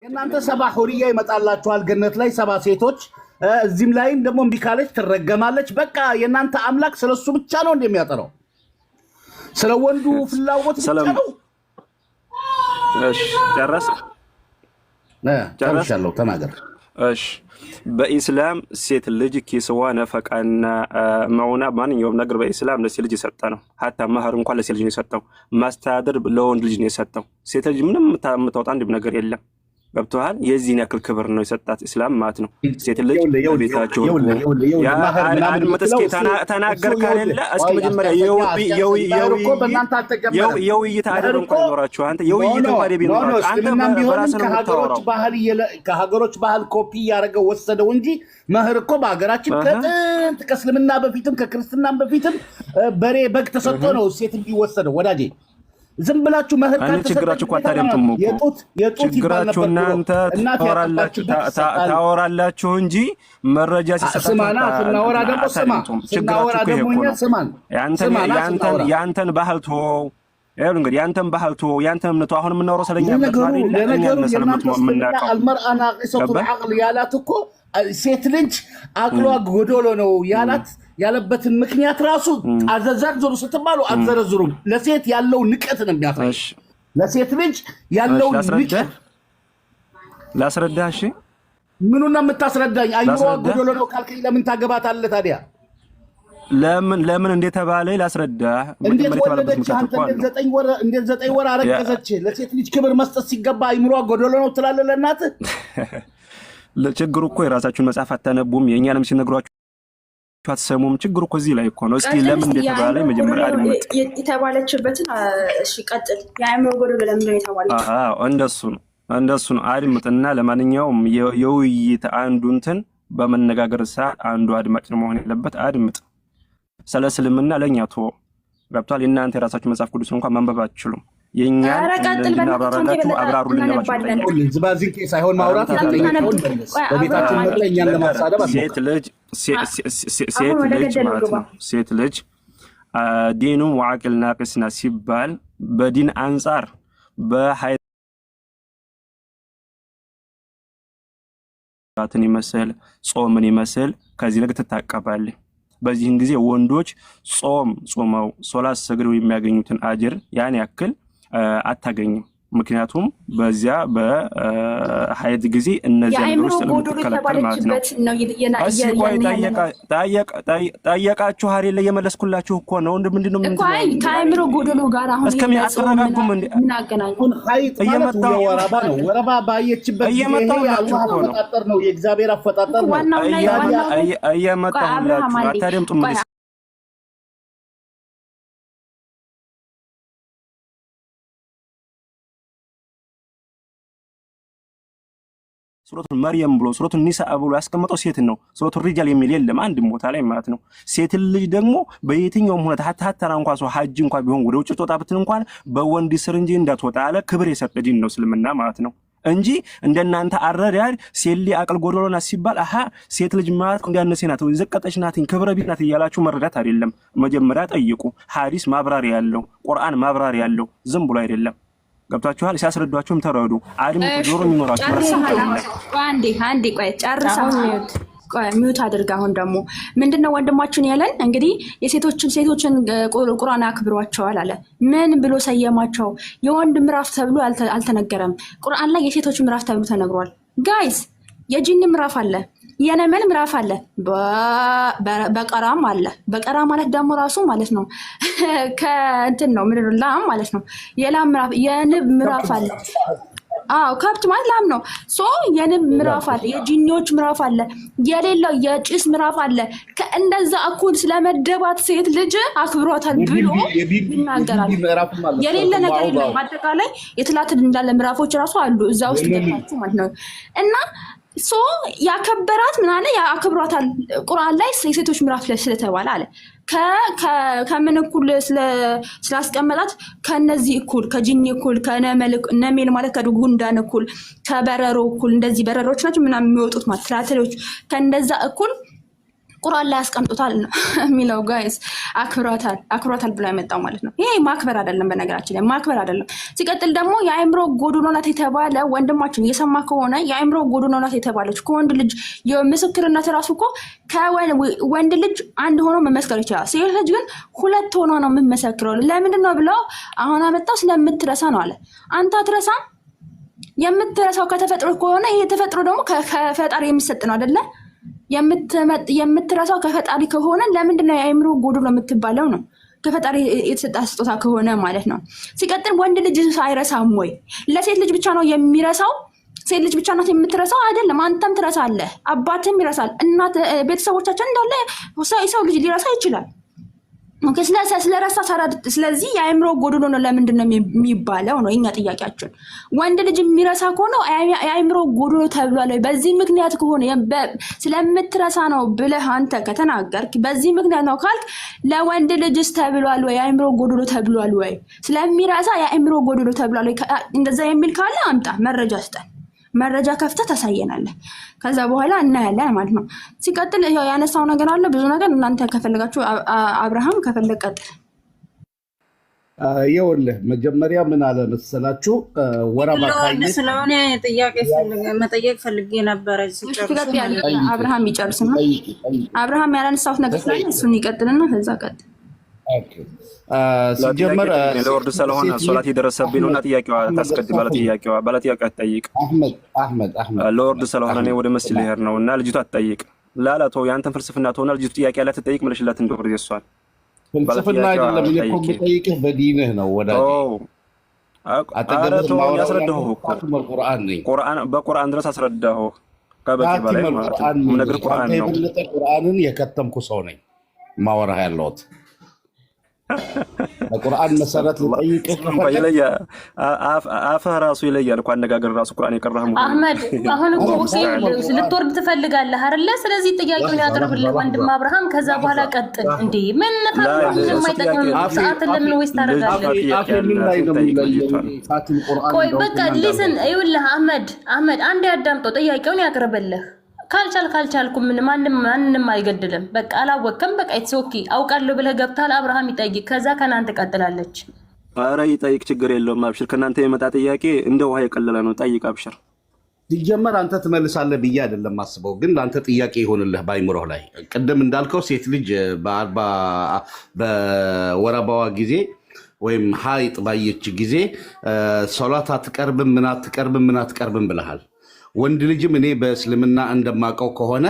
የእናንተ ሰባ ሁሪያ ይመጣላችኋል ገነት ላይ 7 ሴቶች፣ እዚህም ላይም ደግሞ እምቢ ካለች ትረገማለች። በቃ የእናንተ አምላክ ስለሱ ብቻ ነው እንደሚያጠራው ስለ ወንዱ ፍላጎት ብቻ ነው። እሺ ጨረስኩ። ተናገር። እሺ በኢስላም ሴት ልጅ ኪስዋ ነፈቃና መውና ማንኛውም ነገር በኢስላም ለሴት ልጅ የሰጠ ነው። ሀታ መህር እንኳን ለሴት ልጅ ነው የሰጠው። ማስተዳደር ለወንድ ልጅ ነው የሰጠው። ሴት ልጅ ምንም የምታወጣ አንድም ነገር የለም። ገብቶሃል? የዚህን ያክል ክብር ነው የሰጣት እስላም ማለት ነው። ሴት ልጅ ቤታቸው ተናገር ካለ እስኪ መጀመሪያ የውይይት አደብ እንኳን ይኖራችሁ። አንተ የውይይት እንኳን ቢኖራችሁ አንተ በራስህ ነው የምታወራው። ከሀገሮች ባህል ኮፒ ያደረገው ወሰደው እንጂ መህር እኮ በሀገራችን ከጥንት ከእስልምና በፊትም ከክርስትናም በፊትም በሬ በግ ተሰጥቶ ነው ሴት እንዲወሰደው ወዳጄ። ዝም ብላችሁ መህር ችግራችሁ እኮ አታደምጡም እኮ ችግራችሁ እናንተ ታወራላችሁ እንጂ መረጃ ስናወራ ደግሞ ያንተን ባህል ተወው። ይኸውልህ እንግዲህ ያንተን ባህል ተወው፣ ያንተን እምነት። አሁን የምናወራው ስለኛ አልመርአ ናቂሰቱል ዐቅል ያላት እኮ ሴት ልጅ አቅሏ ጎዶሎ ነው ያላት ያለበትን ምክንያት ራሱ አዘዘርዝሩ ስትባሉ አትዘረዝሩም። ለሴት ያለው ንቀት ነው የሚያሳይ። ለሴት ልጅ ያለው ንቀት ላስረዳህ። እሺ ምኑን ነው የምታስረዳኝ? አይዋ ጎዶሎ ነው ካልከኝ ለምን ታገባታለህ ታዲያ? ለምን እንደተባለ ላስረዳህ። እንዴት ወለደች? አንተ እንዴት 9 ወር አረገዘች? ለሴት ልጅ ክብር መስጠት ሲገባ አይምሯ ጎዶሎ ነው ትላለህ ለእናትህ? ለችግሩ እኮ የራሳችሁን መጽሐፍ አታነቡም፣ የእኛንም ሲነግሯችሁ አትሰሙም። ችግሩ እኮ እዚህ ላይ እኮ ነው። እስኪ ለምን እንደተባለ መጀመሪያ አድምጥ። የተባለችበትን እሺ ቀጥል። የአእምሮ ጎዶሎ ለምን ነው የተባለችው? እንደሱ ነው አድምጥና፣ ለማንኛውም የውይይት አንዱ እንትን በመነጋገር ሰዓት አንዱ አድማጭ መሆን ያለበት አድምጥ። ስለ እስልምና ለእኛ ተወው። ገብቷል? የእናንተ የራሳችሁ መጽሐፍ ቅዱስ እንኳን ማንበብ አትችሉም። የእኛን እንድናብራራላችሁ አብራሩልን ለማለት ዝባዝንኬ ሳይሆን ማውራት በቤታችን እኛን ለማሳደብ ሴት ልጅ ማለት ነው። ሴት ልጅ ዲኑ ወዐቅል ናቅስና ሲባል በዲን አንጻር በሀይትን ይመስል ጾምን ይመስል ከዚህ ነገር ትታቀባለህ። በዚህን ጊዜ ወንዶች ጾመው ሶላት ሰግደው የሚያገኙትን አጅር ያን ያክል አታገኝም። ምክንያቱም በዚያ በሀይድ ጊዜ እነዚያ ነገሮች ስለምትከለከል ማለት ነው። ጠየቃችሁ አይደለ? የመለስኩላችሁ እኮ ነው። ምንድን ነው ከአእምሮ ጎዶሎ ጋር አሁን እስከሚያጠረጋጉም ወረባ ነው። ወረባ ባየችበት አፈጣጠር ነው፣ የእግዚአብሔር አፈጣጠር ነው። እየመጣሁላችሁ አታደምጡም። ሱረቱን መርየም ብሎ ሱረቱን ኒሳ ብሎ ያስቀመጠው ሴትን ነው። ሱረቱን ሪጃል የሚል የለም አንድም ቦታ ላይ ማለት ነው። ሴት ልጅ ደግሞ በየትኛውም ሁኔታ ሀታ እንኳን ሰው ሀጅ እንኳን ቢሆን ወደ ውጭ ትወጣ ብትን እንኳን በወንድ ስር እንጂ እንዳትወጣ አለ። ክብር የሰጠ ዲን ነው እስልምና ማለት ነው። እንጂ እንደናንተ አረዳድ ሴሊ አቅል ጎዶሎና ሲባል አሃ ሴት ልጅ ማለት እንዲያነሴ ናት ወይ ዘቀጠች ናት ክብረ ቢት ናት እያላችሁ መረዳት አይደለም። መጀመሪያ ጠይቁ። ሐዲስ ማብራሪያ ያለው ቁርአን ማብራሪያ ያለው ዝም ብሎ አይደለም። ገብታችኋል? ሲያስረዷችሁም ተረዱ። አድም ጆሮ የሚኖራችሁ አንዴ ቆይ ጨርሰው ሚውት አድርጋ። አሁን ደግሞ ምንድነው ወንድማችን ያለን እንግዲህ ሴቶችን ቁርአን አክብሯቸዋል አለ። ምን ብሎ ሰየማቸው? የወንድ ምዕራፍ ተብሎ አልተነገረም። ቁርአን ላይ የሴቶች ምዕራፍ ተብሎ ተነግሯል። ጋይስ የጂን ምዕራፍ አለ፣ የነመል ምዕራፍ አለ፣ በቀራም አለ። በቀራ ማለት ደግሞ ራሱ ማለት ነው ከእንትን ነው ምድር ላም ማለት ነው። የላም ምዕራፍ የንብ ምዕራፍ አለ። ከብት ማለት ላም ነው። የንብ ምዕራፍ አለ፣ የጂኒዎች ምዕራፍ አለ፣ የሌላው የጭስ ምዕራፍ አለ። ከእንደዛ እኩል ስለመደባት ሴት ልጅ አክብሯታል ብሎ ይናገራል። የሌለ ነገር የለም። አጠቃላይ የትላትል እንዳለ ምዕራፎች ራሱ አሉ እዛ ውስጥ ገብታችሁ ማለት ነው። እና ያከበራት ምን አለ? ያከብሯታል ቁርአን ላይ የሴቶች ምዕራፍ ላይ ስለተባለ አለ ከምን እኩል ስላስቀመጣት ከነዚህ እኩል ከጂኒ እኩል ከነሜል ማለት ከጉንዳን እኩል ከበረሮ እኩል እንደዚህ በረሮች ናቸው ምናምን የሚወጡት ማለት ትላትሎች ከእንደዛ እኩል ቁርአን ላይ ያስቀምጡታል ነው የሚለው። ጋይስ አክብሯታል ብሎ ያመጣው ማለት ነው። ይሄ ማክበር አይደለም፣ በነገራችን ላይ ማክበር አይደለም። ሲቀጥል ደግሞ የአእምሮ ጎዶሎ ናት የተባለ ወንድማችን እየሰማ ከሆነ የአእምሮ ጎዶሎ ናት የተባለች ከወንድ ልጅ የምስክርነት ራሱ እኮ ከወንድ ልጅ አንድ ሆኖ መመስከር ይችላል። ሴት ልጅ ግን ሁለት ሆኖ ነው የምመሰክረው። ለምንድን ነው ብለው አሁን አመጣው ስለምትረሳ ነው አለ። አንተ አትረሳም። የምትረሳው ከተፈጥሮ ከሆነ ይሄ ተፈጥሮ ደግሞ ከፈጣሪ የሚሰጥ ነው አይደለ? የምትረሳው ከፈጣሪ ከሆነ ለምንድነው የአእምሮ ጎዶሎ የምትባለው? ነው ከፈጣሪ የተሰጣ ስጦታ ከሆነ ማለት ነው። ሲቀጥል ወንድ ልጅ አይረሳም ወይ? ለሴት ልጅ ብቻ ነው የሚረሳው? ሴት ልጅ ብቻ ናት የምትረሳው? አይደለም። አንተም ትረሳለህ፣ አባትም ይረሳል፣ እናት ቤተሰቦቻችን እንዳለ ሰው ልጅ ሊረሳ ይችላል። ኦኬ ስለረሳ ስለዚህ የአእምሮ ጎዶሎ ነው ለምንድን ነው የሚባለው ነው የኛ ጥያቄያችን። ወንድ ልጅ የሚረሳ ከሆነ የአእምሮ ጎዶሎ ተብሏል ወይ? በዚህ ምክንያት ከሆነ ስለምትረሳ ነው ብለህ አንተ ከተናገርክ በዚህ ምክንያት ነው ካልክ ለወንድ ልጅስ ተብሏል ወይ? የአእምሮ ጎዶሎ ተብሏል ወይ? ስለሚረሳ የአእምሮ ጎዶሎ ተብሏል ወይ? እንደዛ የሚል ካለ አምጣ፣ መረጃ ስጠን። መረጃ ከፍተህ ታሳየናለህ። ከዛ በኋላ እናያለን ማለት ነው። ሲቀጥል ያነሳው ነገር አለ ብዙ ነገር። እናንተ ከፈለጋችሁ አብርሃም ከፈለግ ቀጥል። ይኸውልህ መጀመሪያ ምን አለ መሰላችሁ ወራባ ካየ ስለሆነ ጥያቄ መጠየቅ ፈልጌ ነበር። አብርሃም ይጨርስና አብርሃም ያላነሳው ነገር ስላለ እሱን ይቀጥልና ከዛ ቀጥል። ሲጀመር ለወርድ ስለሆነ ሶላት የደረሰብኝ ነውና ጥያቄዋ ታስቀድም። ባለጥያቄዋ ትጠይቅ። አህመድ ለወርድ ስለሆነ እኔ ወደ መስጂድ ልሄድ ነውና ልጅቷ ትጠይቅ። ላላቶ ያንተን ፍልስፍና ተሆነ ልጅቱ ጥያቄ ያላት ትጠይቅ። መልሽላት እንደወርድ ይሷል። ፍልስፍና አይደለም እኮ የምጠይቅህ በዲንህ ነው ወዳጅ። አጠገብህ ያስረዳሁ በቁርአን ድረስ አስረዳሁ። ከበቂ በላይ ማለት ነው። ነገር ቁርአን ነው። ቁርአንን የከተምኩ ሰው ነኝ ማወራህ ያለሁት በቁርአን መሰረት ልጠይቅህ አፈህ ራሱ ይለያል እኮ አነጋገር ራሱ ቁርአን የቀራህ ሙሉ አህመድ አሁን እኮ ልትወርድ ትፈልጋለህ አይደለ? ስለዚህ ጥያቄውን ያቀርብልህ ወንድም አብርሃም። ከዛ በኋላ ቀጥል። እንዴ ምን የማይጠቅም ሰዓት ለምን ወይስ ታረጋለህ? ቆይ በቃ ሊስን ይኸውልህ አህመድ አንዴ አዳምጠው፣ ጥያቄውን ያቀርብልህ። ካልቻልኩ ማንንም አይገድልም። በቃ አላወቅም፣ በቃ ኢትስ ኦኬ አውቃለሁ ብለህ ገብታል። አብርሃም ይጠይቅ፣ ከዛ ከናንተ ቀጥላለች። ኧረ ይጠይቅ፣ ችግር የለውም። አብሽር፣ ከናንተ የመጣ ጥያቄ እንደ ውሃ የቀለለ ነው። ጠይቅ አብሽር። ሲጀመር አንተ ትመልሳለህ ብዬ አይደለም ማስበው፣ ግን ለአንተ ጥያቄ ይሆንልህ ባይምሮህ ላይ። ቅድም እንዳልከው ሴት ልጅ በወረባዋ ጊዜ ወይም ሀይጥ ባየች ጊዜ ሶላት አትቀርብም፣ ምን አትቀርብም ብለሃል። ወንድ ልጅም እኔ በእስልምና እንደማውቀው ከሆነ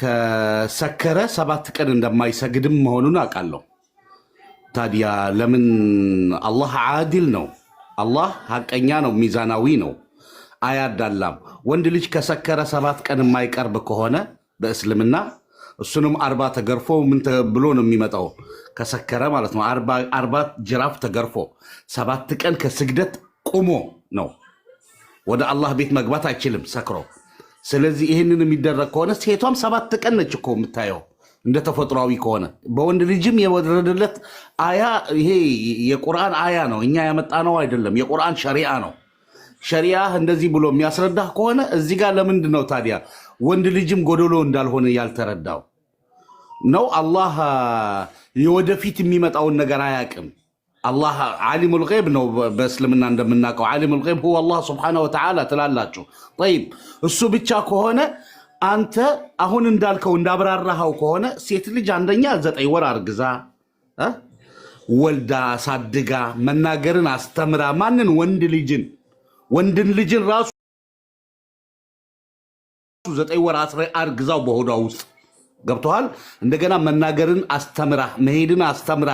ከሰከረ 7 ቀን እንደማይሰግድም መሆኑን አውቃለሁ። ታዲያ ለምን? አላህ ዓዲል ነው፣ አላህ ሐቀኛ ነው፣ ሚዛናዊ ነው፣ አያዳላም። ወንድ ልጅ ከሰከረ 7 ቀን የማይቀርብ ከሆነ በእስልምና እሱንም 40 ተገርፎ ምን ብሎ ነው የሚመጣው? ከሰከረ ማለት ነው 40 ጅራፍ ተገርፎ 7 ቀን ከስግደት ቁሞ ነው ወደ አላህ ቤት መግባት አይችልም ሰክሮ። ስለዚህ ይህንን የሚደረግ ከሆነ ሴቷም 7 ቀን ነች እኮ የምታየው እንደ ተፈጥሯዊ ከሆነ። በወንድ ልጅም የወረደለት አያ ይሄ የቁርአን አያ ነው፣ እኛ ያመጣነው አይደለም፣ የቁርአን ሸሪዓ ነው። ሸሪዓ እንደዚህ ብሎ የሚያስረዳህ ከሆነ እዚህ ጋር ለምንድን ነው ታዲያ ወንድ ልጅም ጎዶሎ እንዳልሆነ ያልተረዳው ነው? አላህ የወደፊት የሚመጣውን ነገር አያውቅም። አላህ ዓሊሙል ገይብ ነው። በእስልምና እንደምናውቀው ዓሊሙል ገይብ ሁወ አላህ ሱብሓነሁ ወተዓላ ትላላችሁ። ጠይብ እሱ ብቻ ከሆነ አንተ አሁን እንዳልከው እንዳብራራኸው ከሆነ ሴት ልጅ አንደኛ 9 ወር አርግዛ ወልዳ ሳድጋ መናገርን አስተምራ ማንን ወንድን ልጅን ራሱ 9 ወር አርግዛው በሆዷ ውስጥ ገብቶሃል። እንደገና መናገርን አስተምራ መሄድን አስተምራ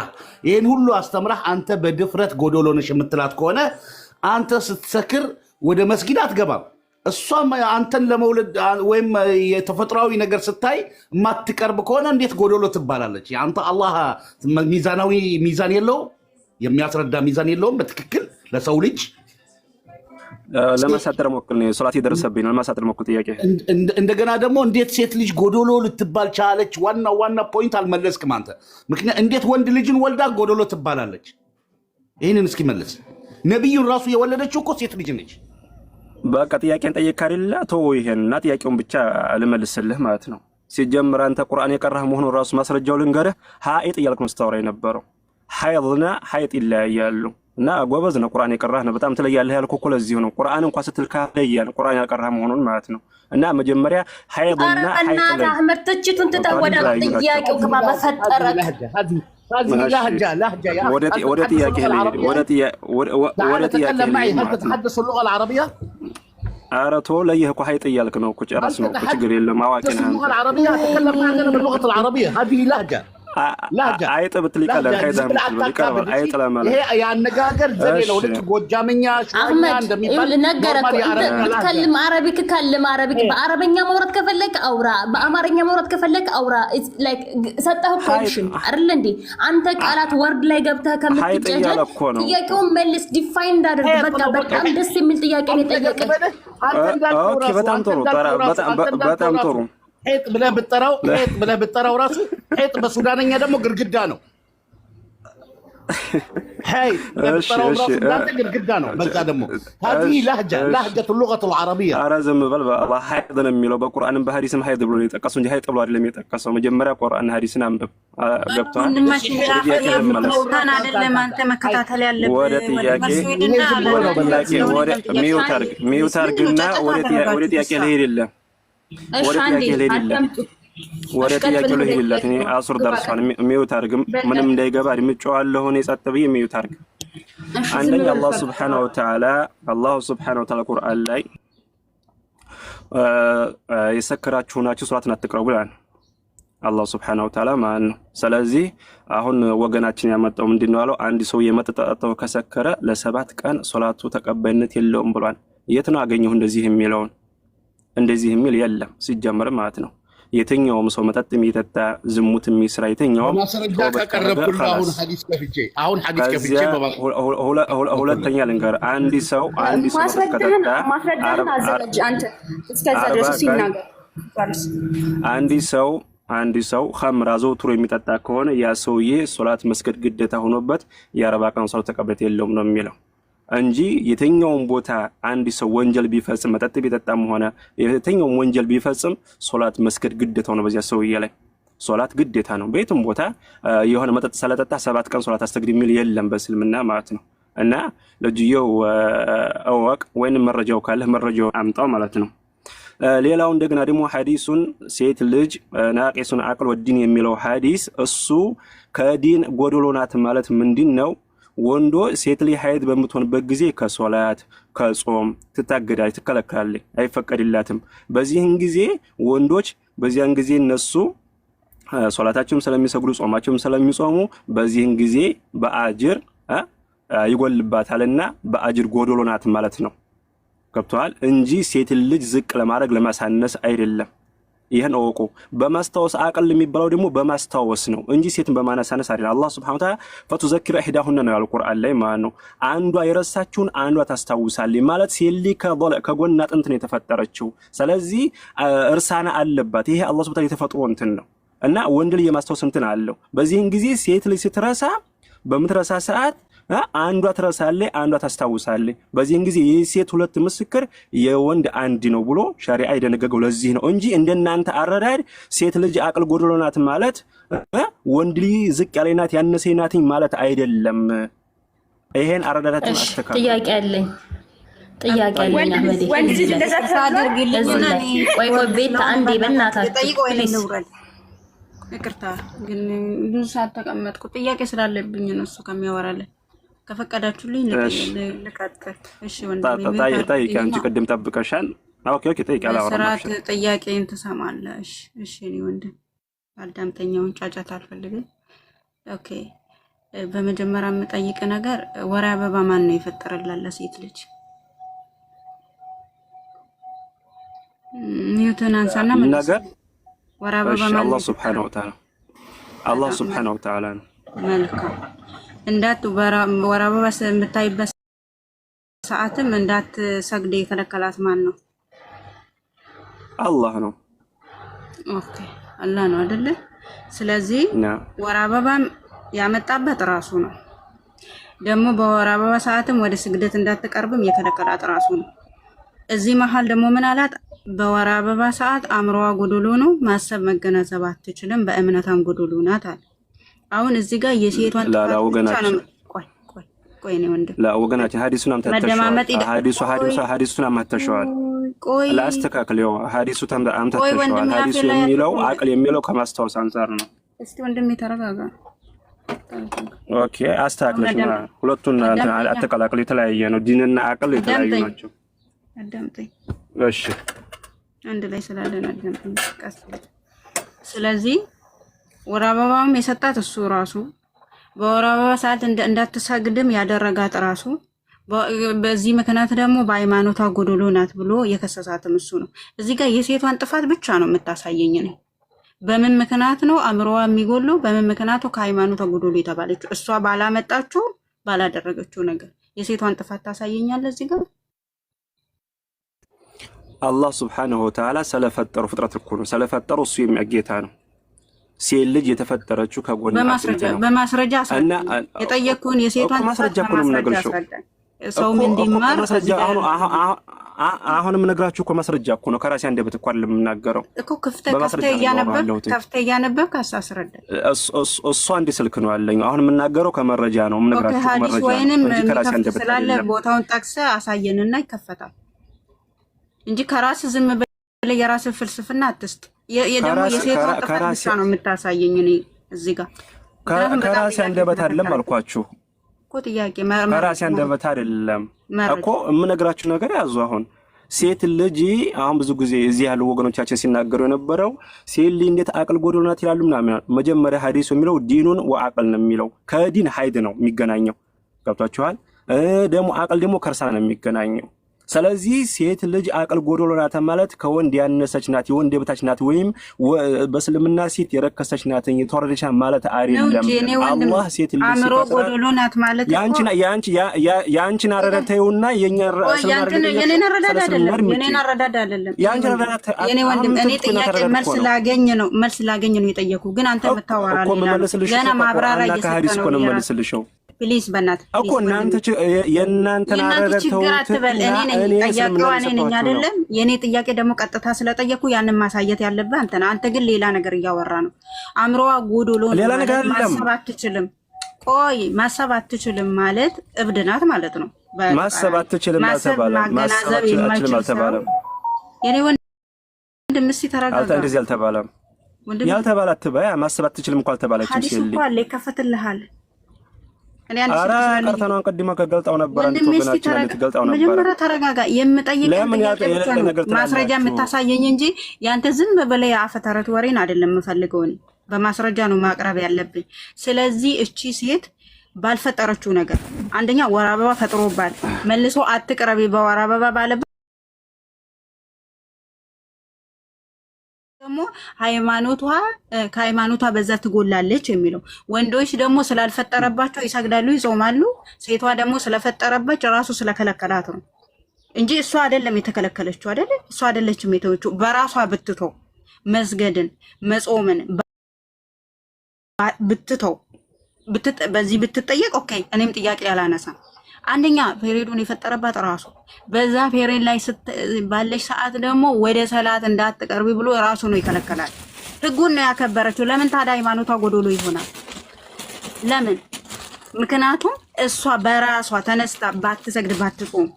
ይሄን ሁሉ አስተምራ አንተ በድፍረት ጎዶሎ ነሽ የምትላት ከሆነ አንተ ስትሰክር ወደ መስጊድ አትገባም። እሷም አንተን ለመውለድ ወይም የተፈጥሯዊ ነገር ስታይ ማትቀርብ ከሆነ እንዴት ጎዶሎ ትባላለች? አንተ አላህ ሚዛን የለው የሚያስረዳ ሚዛን የለውም በትክክል ለሰው ልጅ። ለማሳጠር ሞክል ነው ሶላት ይደርሰብኝ ነው። ለማሳጠር ሞክል ጥያቄ እንደገና ደግሞ እንዴት ሴት ልጅ ጎዶሎ ልትባል ቻለች? ዋና ፖይንት አልመለስክም አንተ። ምክንያት እንዴት ወንድ ልጅን ወልዳ ጎዶሎ ትባላለች? ይህንን እስኪ መልስ። ነብዩን ራሱ የወለደችው እኮ ሴት ልጅ ነች። በቃ ጥያቄን ጠየቅ አይደለ? ተው ይሄንና ጥያቄውን ብቻ ልመልስልህ ማለት ነው። ሲጀምር አንተ ቁርአን የቀራህ መሆኑን ራሱ ማስረጃው ልንገርህ። ሀኢጥ እያልክ ነው ስታወራ የነበረው። ሐይድና ሐይጥ ይለያያሉ እና ጎበዝ ነው ቁርአን የቀራህ ነው በጣም ትለያለህ ያልኩህ እኮ ለዚህ ነው። ቁርአን እንኳን ስትል ካለያን ቁርአን ያቀራህ መሆኑን ማለት ነው። እና መጀመሪያ ሐይድና ሐይጥ ላይ አህመድ ትችቱን ተታወዳ ጥያቄው ከማ በፈጠረክ لهجة يا ወደ ጥያቄ لما تتحدث اللغة العربية አረቶ ለይህ እኮ ሐይጥ እያልክ ነው እኮ ጨረስ ነው እኮ ችግር የለም አዋቂና اللغة العربية تكلم معنا باللغة العربية هذه لهجة አይጥ ብትልቀለ ከይዛም ይቀርባል አይጥ ለማለት ይሄ ያነጋገር ዘዴ ነው። ልክ ጎጃምኛ ሹማኛ እንደሚባል ነገረኩ። ትከልም አረቢክ ከልም አረቢክ በአረበኛ ማውራት ከፈለክ አውራ፣ በአማርኛ ማውራት ከፈለክ አውራ። ላይክ ሰጣህ ኦፕሽን አይደል እንዴ? አንተ ቃላት ወርድ ላይ ገብተህ ከምትጨጀል ጥያቄውን መልስ፣ ዲፋይን እንዳደርግ። በቃ በጣም ደስ የሚል ጥያቄ ነው የጠየቀኝ። ኦኬ በጣም ጥሩ በጣም ጥሩ። ሐይጥ ብለህ ብትጠራው ራሱ ሐይጥ በሱዳንኛ ደግሞ ግድግዳ ነው። ሐይጥ ብትጠራው ራሱ ሱዳንኛ ግድግዳ ነው። በዛ ደግሞ هذه لهجة اللغة العربية አረዘም በል በአላህ ሐይጥ ነው የሚለው በቁርአንም በሐዲስም ሐይጥ ብሎ የጠቀሰው እንጂ ሐይጥ ብሎ አይደለም የጠቀሰው። መጀመሪያ ቁርአን ሐዲስን አንብብ። ገብቷል? አንተ መከታተል ያለብህ ወደ ጥያቄ ሚውት አድርግና ወደ ጥያቄ ልሄድልህ። ወደ ጥያቄ ልሄድላት። እኔ አሱር ደርሷል። ሚውት አድርግም ምንም እንዳይገባ አድምጬዋለሁ። እኔ ጸጥ ብዬ ሚውት አድርግ። አንደኛ አላህ ሱብሓነሁ ወተዓላ ቁርአን ላይ የሰከራችሁ ናችሁ ሶላትን አትቅረቡ ይላል አላህ ሱብሓነሁ ወተዓላ ማለት ነው። ስለዚህ አሁን ወገናችን ያመጣው ምንድነው ያለው? አንድ ሰው የመጠጣው ከሰከረ ለ7 ቀን ሶላቱ ተቀባይነት የለውም ብሏል። የት ነው አገኘው እንደዚህ የሚለውን? እንደዚህ የሚል የለም ሲጀመር ማለት ነው። የትኛውም ሰው መጠጥ የሚጠጣ ዝሙት የሚስራ የትኛውም ሁለተኛ ልንገር አንድ ሰው አንድ ሰው ኸምር አዘውትሮ የሚጠጣ ከሆነ ያ ሰውዬ ሶላት መስገድ ግዴታ ሆኖበት የ40 ቀን ሶላት ተቀባይነት የለውም ነው የሚለው እንጂ የትኛውም ቦታ አንድ ሰው ወንጀል ቢፈጽም መጠጥ ቢጠጣም ሆነ የትኛውም ወንጀል ቢፈጽም ሶላት መስገድ ግዴታው ነው። በዚያ ሰውዬ ላይ ሶላት ግዴታ ነው። በየትም ቦታ የሆነ መጠጥ ስለጠጣ 7 ቀን ሶላት አስተግድ የሚል የለም በእስልምና ማለት ነው። እና ለጅየው አወቅ ወይንም መረጃው ካለ መረጃው አምጣው ማለት ነው። ሌላው እንደገና ደግሞ ሐዲሱን ሴት ልጅ ናቂሱን አቅል ወዲን የሚለው ሐዲስ እሱ ከዲን ጎዶሎናት ማለት ምንድነው? ወንዶ ሴት ልጅ ሐይድ በምትሆንበት ጊዜ ከሶላት ከጾም ትታገዳለች፣ ትከለከላለች፣ አይፈቀድላትም። በዚህን ጊዜ ወንዶች በዚያን ጊዜ እነሱ ሶላታቸውም ስለሚሰግዱ ጾማቸውም ስለሚጾሙ በዚህን ጊዜ በአጅር ይጎልባታልና በአጅር ጎዶሎ ናት ማለት ነው። ገብቷል? እንጂ ሴት ልጅ ዝቅ ለማድረግ ለማሳነስ አይደለም። ይሄን አወቁ። በማስታወስ አቅል የሚባለው ደግሞ በማስታወስ ነው እንጂ ሴትን በማነሳነስ አይደለም። አላህ Subhanahu Wa Ta'ala ፈቱዘኪረ ኢህዳሁን ነው ያለው ቁርአን ላይ ማለት ነው። አንዷ የረሳችሁን አንዷ ታስታውሳለች ማለት ሴሊ ከጎን አጥንት ነው የተፈጠረችው። ስለዚህ እርሳና አለባት። ይሄ አላህ Subhanahu Wa Ta'ala የተፈጥሮ እንትን ነው እና ወንድ ልጅ የማስታወስ እንትን አለው። በዚህን ጊዜ ሴት ልጅ ስትረሳ በምትረሳ ሰዓት አንዷ ትረሳለች፣ አንዷ ታስታውሳለች። በዚህን ጊዜ የሴት ሁለት ምስክር የወንድ አንድ ነው ብሎ ሸሪዓ የደነገገው ለዚህ ነው እንጂ እንደናንተ አረዳድ ሴት ልጅ አቅል ጎደሎ ናት ማለት ወንድ ልጅ ዝቅ ያለ ናት ያነሰ ናት ማለት አይደለም። ይሄን አረዳዳችን አስተካክሉ። ጥያቄ አለኝ አህመድ ወንድ ልጅ እንደዛ ታደርግልኝና ወይ ቤት አንዴ በእናታችሁ ይቅርታ ግን ብዙ ሰዓት ተቀመጥኩ። ጥያቄ ስላለብኝ ነው እሱ ከሚያወራለን። ከፈቀዳችሁልኝ ልቀጥል። እሺ ወንድሜ ጠይቂ። አንቺ ቅድም ጠብቀሻል። ኦኬ ጠይቂ። ስርዓት ጥያቄን ትሰማለህ? እሺ እኔ ወንድም አዳምጠኛውን ጫጫታ አልፈልግም። ኦኬ በመጀመሪያ የምጠይቅ ነገር ወር አበባ ማን ነው የፈጠረላት ለሴት ልጅ? ኒውተን አንሳና ምን ነገር ወር አበባ ማን? አላህ ሱብሓነሁ ወተዓላ ነው። መልካም እንዳት ወር አበባ የምታይበት ሰዓትም እንዳትሰግድ የከለከላት ማን ነው? አላህ ነው። ኦኬ አላህ ነው አይደለ? ስለዚህ ወር አበባም ያመጣበት ራሱ ነው። ደግሞ በወር አበባ ሰዓትም ወደ ስግደት እንዳትቀርብም የከለከላት ራሱ ነው። እዚህ መሀል ደግሞ ምን አላት? በወር አበባ ሰዓት አእምሮዋ ጎዶሎ ነው፣ ማሰብ መገናዘብ አትችልም፣ በእምነታም ጎዶሎ ናት አለ። አሁን እዚህ ጋር የሴቷን ቆይ ነው ወንድም ለወገናችን ሐዲሱን አምጥተሽዋል። ሐዲሱን አምጥተሽዋል። ቆይ ላስተካክለው። ሐዲሱ አምጥተሽዋል። ሐዲሱ የሚለው አቅል የሚለው ከማስታወስ አንፃር ነው። እስቲ ወንድም ተረጋጋ። ኦኬ አስተካክለሽ ሁለቱን አተቀላቅል። የተለያየ ነው። ዲንና አቅል የተለያዩ ናቸው። አዳምጠኝ እሺ። አንድ ላይ ስላለን አዳምጠኝ ቀስ። ስለዚህ ወር አበባም የሰጣት እሱ ራሱ፣ በወር አበባ ሰዓት እንዳትሰግድም ያደረጋት ራሱ፣ በዚህ ምክንያት ደግሞ በሃይማኖቷ ጎዶሎ ናት ብሎ የከሰሳትም እሱ ነው። እዚህ ጋር የሴቷን ጥፋት ብቻ ነው የምታሳየኝ ነው። በምን ምክንያት ነው አእምሮዋ የሚጎለው? በምን ምክንያቱ ከሃይማኖቷ ጎዶሎ የተባለችው? እሷ ባላመጣችው ባላደረገችው ነገር የሴቷን ጥፋት ታሳየኛለህ እዚህ ጋር? አላህ ሱብሓነሁ ወተዓላ ስለፈጠሩ ፍጥረት እኮ ነው። ስለፈጠሩ እሱ የሚያጌታ ነው። ሴት ልጅ የተፈጠረችው ከጎን በማስረጃ እና የጠየቅኩን የሴቷን ማስረጃ እኮ ነው የምነግርሽው። ሰውም እንዲማር አሁንም ነግራችሁ እኮ ማስረጃ እኮ ነው። ከራሴ አንደበት እኮ አይደለም የምናገረው እኮ ከፍተህ እያነበብክ አሳስረዳ። እሱ አንድ ስልክ ነው ያለኝ። አሁን የምናገረው ከመረጃ ነው የምነግራችሁ። መረጃ ወይንም ከራሴ አንደበት ስላለ ቦታውን ጠቅሰህ አሳየንና ይከፈታል እንጂ ከራስ ዝም ብለህ የራስ ፍልስፍና አትስጥ። የደሞ የሴቷን ጥፋት ብቻ ነው የምታሳየኝ። እኔ እዚህ ጋር ከራሴ አንደበት አይደለም አልኳችሁ እኮ ጥያቄ ከራሴ አንደበት አይደለም እኮ የምነግራችሁ ነገር ያዙ። አሁን ሴት ልጅ አሁን ብዙ ጊዜ እዚህ ያሉ ወገኖቻችን ሲናገሩ የነበረው ሴት ልጅ እንዴት አቅል ጎዶሎ ናት ይላሉ ምናምን። መጀመሪያ ሐዲሱ የሚለው ዲኑን ወአቅል ነው የሚለው። ከዲን ሀይድ ነው የሚገናኘው። ገብቷችኋል? ደግሞ አቅል ደግሞ ከርሳ ነው የሚገናኘው። ስለዚህ ሴት ልጅ አቅል ጎዶሎ ናት ማለት ከወንድ ያነሰች ናት፣ የወንድ የበታች ናት፣ ወይም በእስልምና ሴት የረከሰች ናት የተወረደች ማለት አይደለም። አላህ ሴት ልጅ አእምሮ ጎዶሎ ናት ማለት ያንቺን አረዳተውና የኛን የኔን አረዳድ አይደለም። የኔ ወንድም እኔ ጥያቄ መልስ ላገኝ ነው የጠየኩ። ግን አንተ የምታወራለህ ገና ማብራሪያ እየሰጠ ነው መልስልሽው ፕሊዝ በእናትህ እኮ እናንተ የእናንተን አረጋግተው እኔ አይደለም። የኔ ጥያቄ ደግሞ ቀጥታ ስለጠየኩ ያንን ማሳየት ያለብህ አንተ ነህ። አንተ ግን ሌላ ነገር እያወራ ነው። አእምሮዋ ጎዶሎ ማሰብ አትችልም። ቆይ ማሰብ አትችልም ማለት እብድ ናት ማለት ነው። ማሰብ አትችልም አልተባለም። የኔ ወንድም እስኪ ተረጋጋ። እንደዚህ አልተባለም። ያልተባለ አትበያ። ማሰብ አትችልም እንኳን አልተባለችም። ሐዲስ እኮ አለ ይከፈትልሃል። እኔ ቀርተናን ቀድማ ከገልጣው ነበር። አንተ ወገናችን ገልጣው ነበር። መጀመሪያ ተረጋጋ። የምጠይቀው ማስረጃ የምታሳየኝ እንጂ ያንተ ዝም ብለህ የአፈ ተረት ወሬን አይደለም የምፈልገው። እኔ በማስረጃ ነው ማቅረብ ያለብኝ። ስለዚህ እቺ ሴት ባልፈጠረችው ነገር አንደኛ ወር አበባ ፈጥሮባል መልሶ አትቅረቢ በወር አበባ ባለበት ደግሞ ከሃይማኖቷ በዛ ትጎላለች የሚለው ወንዶች ደግሞ ስላልፈጠረባቸው ይሰግዳሉ፣ ይጾማሉ። ሴቷ ደግሞ ስለፈጠረበት ራሱ ስለከለከላት ነው እንጂ እሷ አይደለም የተከለከለችው። አይደለም እሷ አይደለችም የተወችው። በራሷ ብትተው መስገድን መጾምን ብትተው በዚህ ብትጠየቅ ኦኬ፣ እኔም ጥያቄ አላነሳም። አንደኛ ፔሬዱን የፈጠረባት ራሱ በዛ ፔሬድ ላይ ባለሽ ሰዓት ደግሞ ወደ ሰላት እንዳትቀርቢ ብሎ ራሱ ነው ይከለከላል። ህጉን ነው ያከበረችው። ለምን ታዲያ ሃይማኖቷ ጎዶሎ ይሆናል? ለምን? ምክንያቱም እሷ በራሷ ተነስታ ባትሰግድ ባትጾም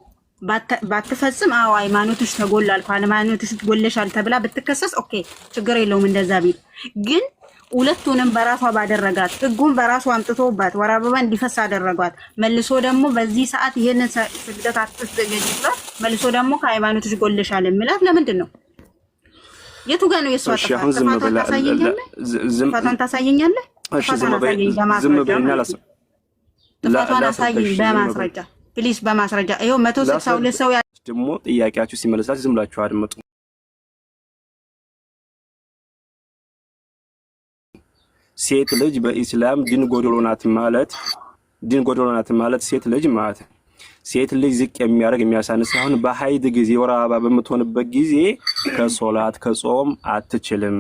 ባትፈጽም አዎ ሃይማኖትሽ ተጎላል ሃይማኖትሽ ጎለሻል ተብላ ብትከሰስ ኦኬ ችግር የለውም። እንደዛ ቢል ግን ሁለቱንም በራሷ ባደረጋት ህጉን በራሷ አምጥቶባት ወር አበባ እንዲፈስ አደረጓት። መልሶ ደግሞ በዚህ ሰዓት ይሄንን ስግደት አትስገጂ ብላ መልሶ ደግሞ ከሃይማኖትሽ ጎለሻል የሚላት ለምንድን ነው? የቱ ጋር ነው የሷ ጥፋት? ጥፋቷን ታሳየኛለህ? ጥፋቷን ታሳየኛለህ? እሺ ዝም በይኛል። ጥፋቷን አሳየኝ በማስረጃ ፕሊስ፣ በማስረጃ ይኸው 162 ሰው ደግሞ ጥያቄያችሁ ሲመለሳችሁ ዝም ብላችሁ አድምጡ። ሴት ልጅ በኢስላም ዲን ጎዶሎ ናት ማለት ሴት ልጅ ማለት ሴት ልጅ ዝቅ የሚያደርግ የሚያሳንስ አሁን በሀይድ ጊዜ ወር አበባ በምትሆንበት ጊዜ ከሶላት ከጾም አትችልም፣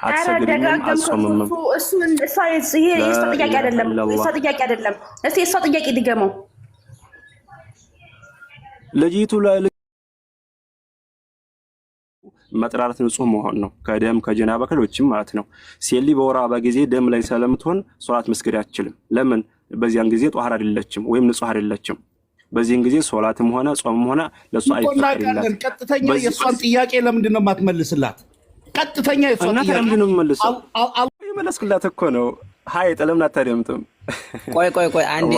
አትሰግድም፣ አትጾምም። እሷ የእሷ ጥያቄ አይደለም። እስቲ የእሷ ጥያቄ ድገመው። ልጅቱ መጥራት ንጹህ መሆን ነው፣ ከደም ከጀናባ ከሌሎችም ማለት ነው። ሴት ልጅ በወር አበባ ጊዜ ደም ላይ ስለምትሆን ሶላት መስገድ አትችልም። ለምን? በዚያን ጊዜ ጧሃር አይደለችም ወይም ንጹህ አይደለችም። በዚህን ጊዜ ሶላትም ሆነ ጾምም ሆነ ለሷ አይፈቀድላትም። ቀጥተኛ የሷን ጥያቄ ለምንድን ነው የማትመልስላት? ቀጥተኛ የሷን ጥያቄ ለምንድን ነው የምመልሰው? የመለስኩላት እኮ ነው። ሀይ ለምን አታደምጥም? ቆይ አንዴ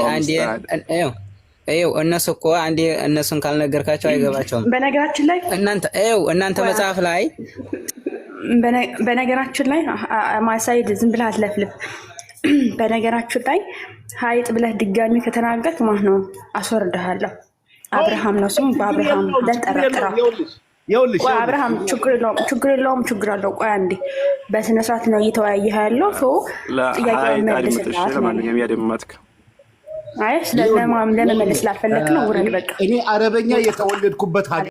እነሱ እኮ አንዴ እነሱን ካልነገርካቸው አይገባቸውም። በነገራችን ላይ እናንተ መጽሐፍ ላይ በነገራችን ላይ ማሳይድ ዝም ብለህ አትለፍልፍ። በነገራችን ላይ ሀይጥ ብለህ ድጋሚ ከተናገርክ ማለት ነው አስወርድሃለሁ። አብርሃም ነው ስሙ። በአብርሃም ለጠረጥረው አብርሃም ችግር የለውም። ቆይ አንዴ በስነ ስርዓት ነው እየተወያየህ ያለው። ጥያቄ መልስላት ነው። አይ ለመመለስ ስላልፈለክ ነው። ውረድ በቃ። እኔ አረበኛ የተወለድኩበት